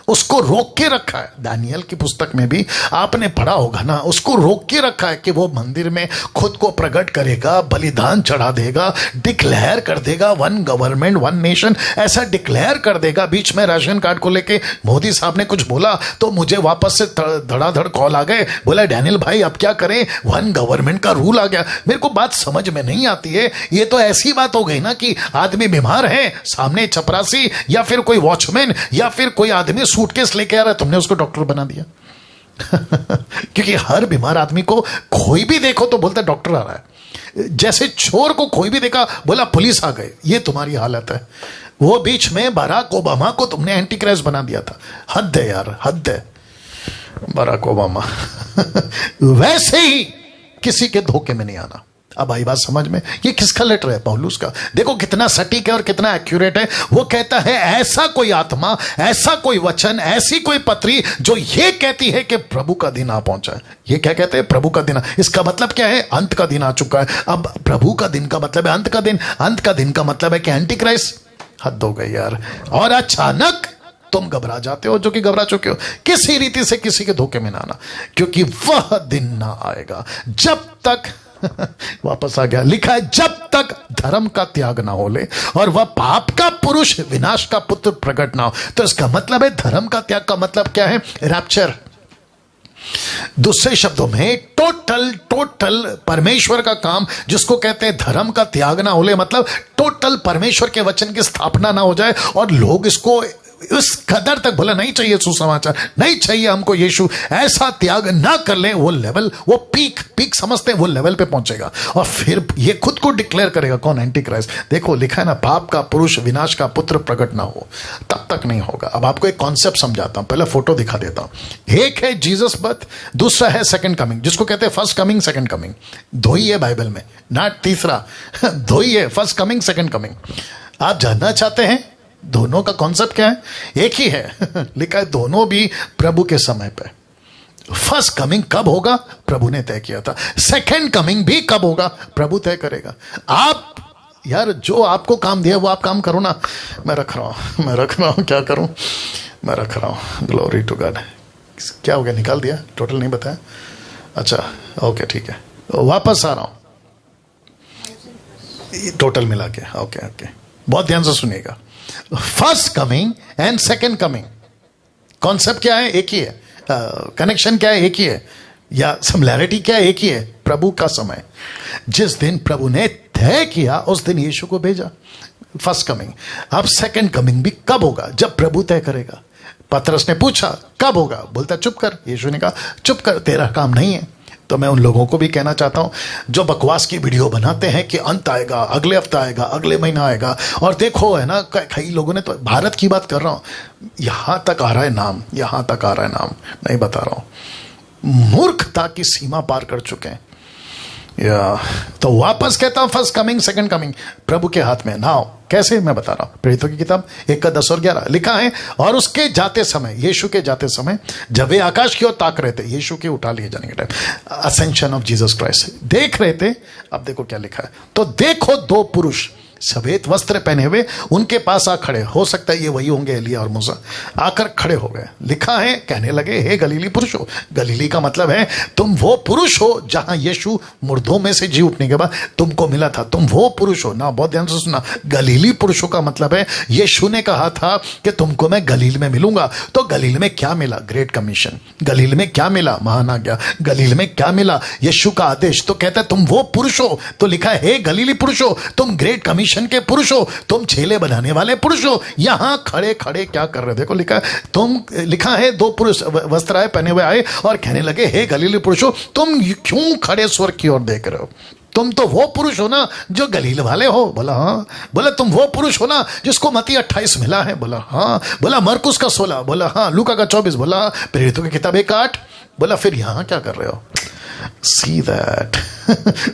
उसको रोक के रखा है। दानियल की पुस्तक में भी आपने पढ़ा होगा ना, उसको रोक के रखा है कि वो मंदिर में खुद को प्रकट करेगा, बलिदान चढ़ा देगा, डिक्लेयर कर देगा वन गवर्नमेंट वन नेशन, ऐसा डिक्लेयर कर देगा। बीच में राशन कार्ड को लेके मोदी साहब ने कुछ बोला तो मुझे वापस से धड़ाधड़ कॉल आ गए, बोला डैनियल भाई अब क्या करें, वन गवर्नमेंट का रूल आ गया। मेरे को बात समझ में नहीं आती है, ये तो ऐसी बात हो गई ना कि आदमी बीमार है, सामने चपरासी या फिर कोई वॉचमैन या फिर कोई आदमी सूटकेस लेके आ रहा है, तुमने उसको डॉक्टर बना दिया। क्योंकि हर बीमार आदमी को कोई भी देखो तो बोलता डॉक्टर आ रहा है। जैसे चोर को कोई भी देखा बोला पुलिस आ गए। ये तुम्हारी हालत है। वो बीच में बराक ओबामा को तुमने एंटी क्राइस्ट बना दिया था। हद है यार, हद है। बराक ओबामा वैसे ही किसी के धोखे में नहीं आना। अब आई बात समझ में? ये किसका लेटर है? पौलुस का। देखो कितना सटीक है और कितना एक्यूरेट है। वो कहता है ऐसा कोई आत्मा, ऐसा कोई वचन, ऐसी कोई पत्री जो ये कहती है कि प्रभु का दिन आ पहुंचा है। ये क्या कहते हैं? प्रभु का दिन। इसका मतलब क्या है? अंत का दिन आ चुका है। अब प्रभु का दिन का मतलब है अंत का दिन। अंत का दिन का मतलब है कि एंटी क्राइस्ट। हद हो गई यार। और अचानक तुम घबरा जाते हो, जो कि घबरा चुके हो। किसी रीति से किसी के धोखे में ना आना, क्योंकि वह दिन ना आएगा जब तक वापस आ गया, लिखा है जब तक धर्म का त्याग ना हो ले और वह पाप का पुरुष विनाश का पुत्र प्रकट ना हो। तो इसका मतलब है, धर्म का त्याग का मतलब क्या है? रैप्चर। दूसरे शब्दों में टोटल परमेश्वर का काम, जिसको कहते हैं धर्म का त्याग ना हो ले, मतलब टोटल परमेश्वर के वचन की स्थापना ना हो जाए और लोग इसको इस कदर तक बोला नहीं चाहिए सुसमाचार, नहीं चाहिए हमको यीशु, ऐसा त्याग ना कर ले। वो लेवल, वो पीक समझते हैं, वो लेवल पे पहुंचेगा और फिर ये खुद को डिक्लेयर करेगा। कौन? Anti Christ. देखो लिखा है ना, पाप का पुरुष विनाश का पुत्र प्रकट ना हो, तब तक नहीं होगा। अब आपको एक कॉन्सेप्ट समझाता हूं, पहले फोटो दिखा देता हूं। एक है जीसस बर्थ, दूसरा है सेकंड कमिंग, जिसको कहते हैं फर्स्ट कमिंग सेकंड कमिंग। दो ही है बाइबल में, ना तीसरा। दो ही है, फर्स्ट कमिंग सेकंड कमिंग। आप जानना चाहते हैं दोनों का कॉन्सेप्ट क्या है? एक ही है। लिखा है दोनों भी प्रभु के समय पे। फर्स्ट कमिंग कब होगा? प्रभु ने तय किया था। सेकंड कमिंग भी कब होगा? प्रभु तय करेगा। आप यार जो आपको काम दिया वो आप काम करो ना। मैं रख रहा हूं, क्या करूं? मैं रख रहा हूं। Glory to God. क्या हो गया? निकाल दिया? टोटल नहीं बताया? अच्छा ओके ठीक है, वापस आ रहा हूं टोटल मिला के। ओके, बहुत ध्यान से सुनिएगा। First coming and second coming, concept क्या है? एक ही है। कनेक्शन क्या है? एक ही है। या सिमिलैरिटी क्या है? एक ही है। प्रभु का समय, जिस दिन प्रभु ने तय किया उस दिन यीशु को भेजा। First coming. अब सेकेंड कमिंग भी कब होगा? जब प्रभु तय करेगा। पतरस ने पूछा कब होगा? बोलता चुप कर। यीशु ने कहा चुप कर, तेरा काम नहीं है। तो मैं उन लोगों को भी कहना चाहता हूं जो बकवास की वीडियो बनाते हैं कि अंत आएगा, अगले हफ्ता आएगा, अगले महीना आएगा, और देखो है ना, कई लोगों ने, तो भारत की बात कर रहा हूं, यहां तक आ रहा है नाम, यहां तक आ रहा है नाम, नहीं बता रहा हूं। मूर्खता की सीमा पार कर चुके हैं। तो वापस कहता हूं फर्स्ट कमिंग सेकंड कमिंग प्रभु के हाथ में। नाउ कैसे? मैं बता रहा हूं। प्रेरितों की किताब 1:10 और 11 लिखा है, और उसके जाते समय, यीशु के जाते समय, जब वे आकाश की ओर ताक रहे थे, यीशु के उठा लिए जाने के time, ascension of Jesus Christ देख रहे थे। अब देखो क्या लिखा है। तो देखो दो पुरुष सफेद वस्त्र पहने हुए उनके पास आ खड़े, हो सकता है ये वही होंगे एलिया और मूसा, आकर खड़े हो गए। लिखा है, कहने लगे, हे गलीली पुरुषों। गलीली का मतलब है तुम वो पुरुष हो जहां यीशु मुर्दों में से जी उठने के बाद तुमको मिला था, तुम वो पुरुष हो ना। बहुत ध्यान से सुना, गलीली पुरुषों का मतलब है यीशु ने कहा था कि तुमको मैं गलील में मिलूंगा। तो गलील में क्या मिला? Great commission. गलील में क्या मिला? महान आज्ञा। गलील में क्या मिला? यीशु का आदेश। तो कहता है तुम वो पुरुष हो। तो लिखा है, हे गलीली पुरुष हो, तुम ग्रेट कमीशन के पुरुष हो, तुम चेले बनाने वाले पुरुष हो। यहां खड़े खड़े क्या कर रहे हो? देखो लिखा है, तुम, लिखा है दो पुरुष वस्त्र पहने हुए आए और कहने लगे, हे गलीली पुरुष हो, तुम क्यों खड़े स्वर्ग की ओर देख रहे हो? तुम तो वो पुरुष हो ना जो गलील वाले हो। बोला हाँ। बोला तुम वो पुरुष हो ना जिसको मत्ती 28 मिला है। बोला हाँ। बोला मरकुस का 16। बोला हाँ। लूका का 24। बोला प्रेरितों की किताब 1:8। बोला फिर यहां क्या कर रहे हो? See that.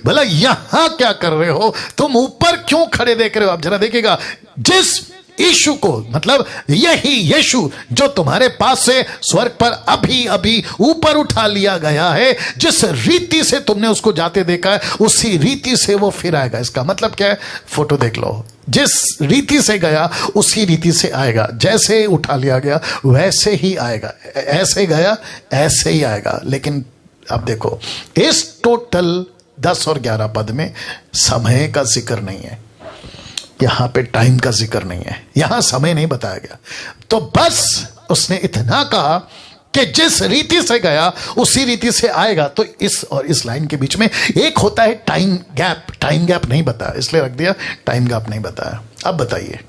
बोला यहां क्या कर रहे हो? तुम ऊपर क्यों खड़े देख रहे हो? आप जरा देखिएगा, जिस यीशु को, मतलब यही यीशु जो तुम्हारे पास से स्वर्ग पर अभी अभी ऊपर उठा लिया गया है, जिस रीति से तुमने उसको जाते देखा है उसी रीति से वो फिर आएगा। इसका मतलब क्या है? फोटो देख लो, जिस रीति से गया उसी रीति से आएगा। जैसे उठा लिया गया वैसे ही आएगा, ऐसे गया ऐसे ही आएगा। लेकिन अब देखो, इस टोटल 10 और 11 पद में समय का जिक्र नहीं है, यहां पे टाइम का जिक्र नहीं है, यहां समय नहीं बताया गया। तो बस उसने इतना कहा कि जिस रीति से गया उसी रीति से आएगा। तो इस और इस लाइन के बीच में एक होता है टाइम गैप। टाइम गैप नहीं बताया, इसलिए रख दिया टाइम गैप नहीं बताया। अब बताइए,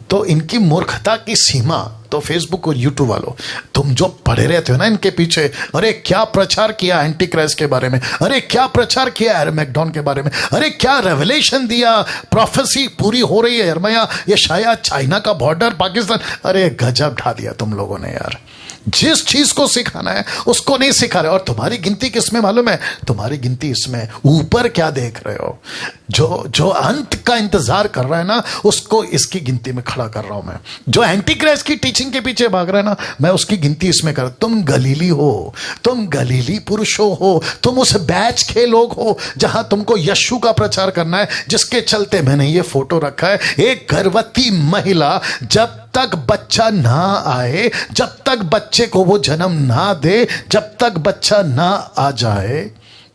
तो इनकी मूर्खता की सीमा, तो फेसबुक और यूट्यूब वालों, तुम जो पढ़े रहते हो ना इनके पीछे, अरे क्या प्रचार किया एंटी क्राइस्ट के बारे में, अरे क्या प्रचार किया एरमैगडॉन के बारे में, अरे क्या रेवलेशन दिया, प्रोफेसी पूरी हो रही है, यिर्मयाह, ये शायद चाइना का बॉर्डर पाकिस्तान। अरे गजब ढा दिया तुम लोगों ने यार। जिस चीज को सिखाना है उसको नहीं सिखा रहे। और तुम्हारी गिनती किसमें मालूम है? तुम्हारी गिनती इसमें, ऊपर क्या देख रहे हो? जो अंत का इंतजार कर रहा है ना, उसको इसकी गिनती में खड़ा कर रहा हूं मैं। जो एंटी क्राइस्ट की टीचिंग के पीछे भाग रहा है ना, मैं उसकी गिनती इसमें कर। तुम गलीली हो, तुम गलीली पुरुषों हो, तुम उस बैच के लोग हो जहां तुमको यीशु का प्रचार करना है, जिसके चलते मैंने ये फोटो रखा है। एक गर्भवती महिला जब तक बच्चा ना आए, जब तक बच्चे को वो जन्म ना दे, जब तक बच्चा ना आ जाए,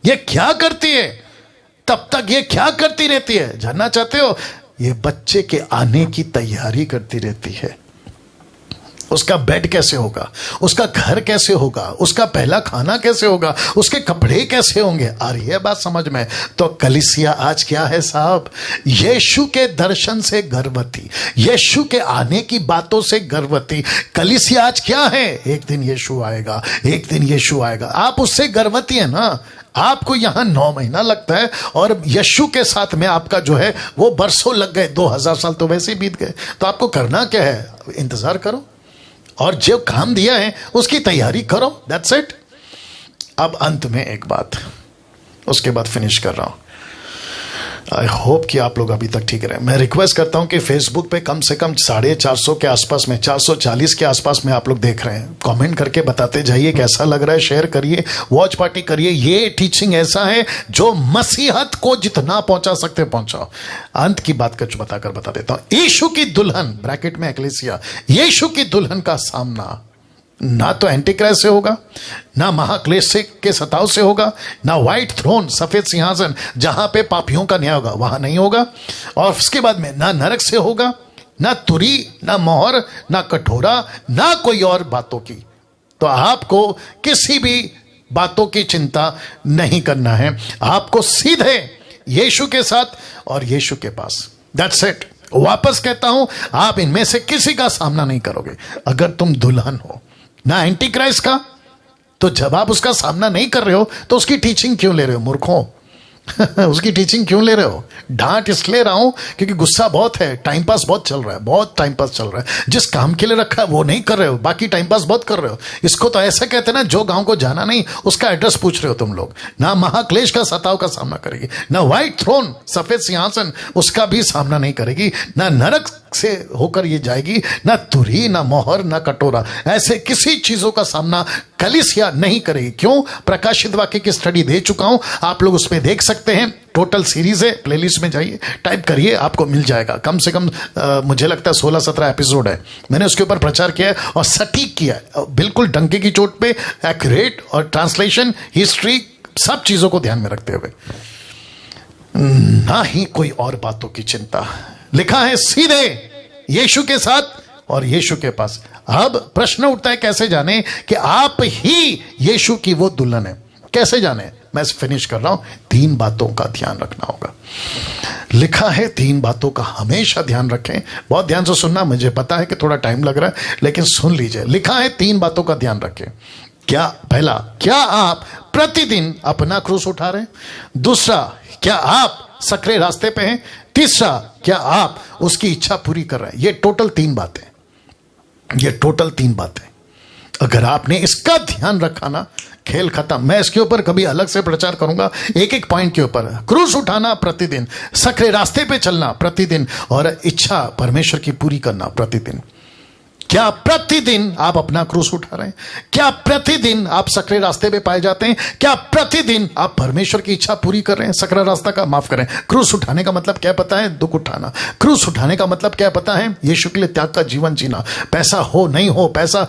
ये क्या करती है? तब तक ये क्या करती रहती है? जानना चाहते हो? ये बच्चे के आने की तैयारी करती रहती है। उसका बेड कैसे होगा, उसका घर कैसे होगा, उसका पहला खाना कैसे होगा, उसके कपड़े कैसे होंगे। आ रही है बात समझ में? तो कलीसिया आज क्या है साहब? यीशु के दर्शन से गर्भवती, यीशु के आने की बातों से गर्भवती। कलीसिया आज क्या है? एक दिन यीशु आएगा, एक दिन यीशु आएगा। आप उससे गर्भवती है ना। आपको यहां 9 महीना लगता है और यीशु के साथ में आपका जो है वो बरसों लग गए, 2000 साल तो वैसे ही बीत गए। तो आपको करना क्या है? इंतजार करो और जो काम दिया है उसकी तैयारी करो। That's it. अब अंत में एक बात, उसके बाद फिनिश कर रहा हूं। आई होप कि आप लोग अभी तक ठीक रहे। मैं रिक्वेस्ट करता हूं कि फेसबुक पे कम से कम 450 के आसपास में, 440 के आसपास में आप लोग देख रहे हैं, कमेंट करके बताते जाइए कैसा लग रहा है। शेयर करिए, वॉच पार्टी करिए। ये टीचिंग ऐसा है जो मसीहत को जितना पहुंचा सकते पहुंचाओ। अंत की बात कुछ बताकर बता देता हूं। यीशु की दुल्हन, ब्रैकेट में एक्लेसिया, यीशु की दुल्हन का सामना ना तो एंटी क्राइस्ट से होगा, ना महाक्लेश के सताव से होगा, ना व्हाइट थ्रोन, सफेद सिंहासन जहां पे पापियों का न्याय होगा, वहां नहीं होगा। और उसके बाद में ना नरक से होगा, ना तुरी, ना मोहर, ना कठोरा, ना कोई और बातों की। तो आपको किसी भी बातों की चिंता नहीं करना है। आपको सीधे यीशु के साथ और यीशु के पास। That's it. वापस कहता हूं, आप इनमें से किसी का सामना नहीं करोगे अगर तुम दुल्हन हो। ना एंटी क्राइस्ट का, तो जब आप उसका सामना नहीं कर रहे हो तो उसकी टीचिंग क्यों ले रहे हो मूर्खों? उसकी टीचिंग क्यों ले रहे हो? डांट इसलिए रहा हूं क्योंकि गुस्सा बहुत है, टाइम पास बहुत चल रहा है, बहुत टाइम पास चल रहा है। जिस काम के लिए रखा है वो नहीं कर रहे हो, बाकी टाइम पास बहुत कर रहे हो। इसको तो ऐसे कहते हैं ना, जो गांव को जाना नहीं उसका एड्रेस पूछ रहे हो तुम लोग। ना महाक्लेश का सताव का सामना करेगी, ना व्हाइट थ्रोन, सफेद सिंहासन, उसका भी सामना नहीं करेगी, ना नरक से होकर ये जाएगी, ना तुरही, ना मोहर, ना कटोरा। ऐसे किसी चीजों का सामना कलीसिया नहीं करेगी। क्यों? प्रकाशित वाक्य की स्टडी दे चुका हूं, आप लोग उसमें देख सकते हैं। टोटल सीरीज है, प्लेलिस्ट में जाइए, टाइप करिए, आपको मिल जाएगा। कम से कम मुझे लगता है 16-17 एपिसोड है। मैंने उसके ऊपर प्रचार किया है और सटीक किया है, बिल्कुल डंके की चोट पे एक्यूरेट, और ट्रांसलेशन, हिस्ट्री, सब चीजों को ध्यान में रखते हुए, ना ही कोई और बातों की चिंता। लिखा है सीधे यीशु के साथ और यीशु के पास। अब प्रश्न उठता है, कैसे जाने कि आप ही यीशु की वो दुल्हन है? कैसे जाने? मैं फिनिश कर रहा हूं। 3 बातों का ध्यान रखना होगा। लिखा है 3 बातों का हमेशा ध्यान रखें। बहुत ध्यान से सुनना, मुझे पता है कि थोड़ा टाइम लग रहा है, लेकिन सुन लीजिए। लिखा है 3 बातों का ध्यान रखें। क्या? पहला, क्या आप प्रतिदिन अपना क्रूस उठा रहे हैं? दूसरा, क्या आप सकरे रास्ते पे हैं? तीसरा, क्या आप उसकी इच्छा पूरी कर रहे हैं? ये टोटल 3 बातें, ये टोटल 3 बातें। अगर आपने इसका ध्यान रखा ना, खेल खत्म। मैं इसके ऊपर कभी अलग से प्रचार करूंगा, एक एक पॉइंट के ऊपर। क्रूस उठाना प्रतिदिन, सकरे रास्ते पे चलना प्रतिदिन, और इच्छा परमेश्वर की पूरी करना प्रतिदिन। क्या प्रतिदिन आप अपना क्रूस उठा रहे हैं? क्या प्रतिदिन आप सकरे रास्ते पे पाए जाते हैं? क्या प्रतिदिन आप परमेश्वर की इच्छा पूरी कर रहे हैं? सकरा रास्ता का, माफ करें, क्रूस उठाने का मतलब क्या पता है? दुख उठाना। क्रूस उठाने का मतलब क्या पता है? यीशु के लिए त्याग का जीवन जीना। पैसा हो नहीं हो, पैसा,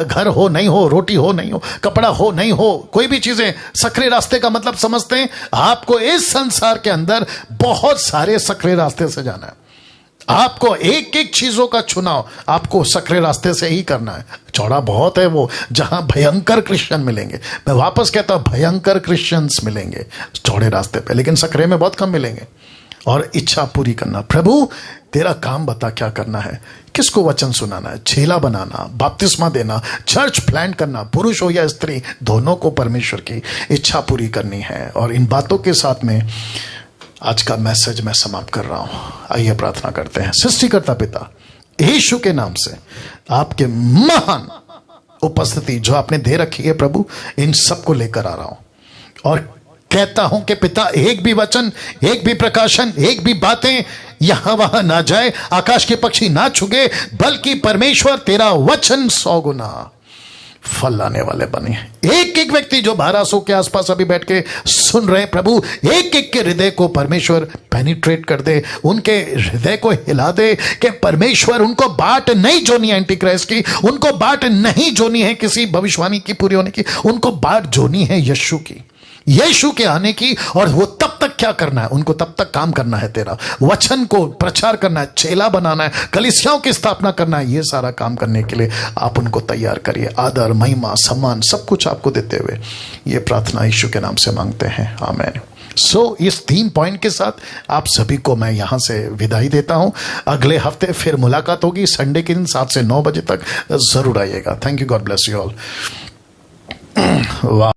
घर हो नहीं हो, रोटी हो नहीं हो, कपड़ा हो नहीं हो, कोई भी चीजें, सकरे रास्ते का मतलब समझते हैं? आपको इस संसार के अंदर बहुत सारे सकरे रास्ते से जाना है। आपको एक एक चीजों का चुनाव आपको सकरे रास्ते से ही करना है। चौड़ा बहुत है वो, जहां भयंकर क्रिश्चियन मिलेंगे। मैं वापस कहता हूं, भयंकर क्रिश्चियंस मिलेंगे चौड़े रास्ते पे, लेकिन सकरे में बहुत कम मिलेंगे। और इच्छा पूरी करना। प्रभु तेरा काम बता, क्या करना है? किसको वचन सुनाना है? चेला बनाना, बपतिस्मा देना, चर्च प्लांट करना, पुरुष हो या स्त्री, दोनों को परमेश्वर की इच्छा पूरी करनी है। और इन बातों के साथ में आज का मैसेज मैं समाप्त कर रहा हूं। आइए प्रार्थना करते हैं। सृष्टिकर्ता पिता, यीशु के नाम से आपके महान उपस्थिति जो आपने दे रखी है प्रभु, इन सबको लेकर आ रहा हूं और कहता हूं कि पिता, एक भी वचन, एक भी प्रकाशन, एक भी बातें यहां वहां ना जाए, आकाश के पक्षी ना छुगे, बल्कि परमेश्वर तेरा वचन 100 गुना फल लाने वाले बने। एक एक व्यक्ति जो 1200 के आसपास अभी बैठ के सुन रहे हैं प्रभु, एक एक के हृदय को परमेश्वर पेनिट्रेट कर दे, उनके हृदय को हिला दे कि परमेश्वर उनको बाट नहीं जोनी है एंटी क्राइस्ट की, उनको बाट नहीं जोनी है किसी भविष्यवाणी की पूरी होने की, उनको बाट जोनी है यीशु की, यीशु के आने की। और वो तब तक क्या करना है? उनको तब तक काम करना है, तेरा वचन को प्रचार करना है, चेला बनाना है, कलीसियाओं की स्थापना करना है। ये सारा काम करने के लिए आप उनको तैयार करिए। आदर, महिमा, सम्मान सब कुछ आपको देते हुए ये प्रार्थना यीशु के नाम से मांगते हैं, आमीन। इस 3 पॉइंट के साथ आप सभी को मैं यहां से विदाई देता हूं। अगले हफ्ते फिर मुलाकात होगी, संडे के दिन 7 से 9 बजे तक जरूर आइएगा। Thank you, God bless you all. वाह।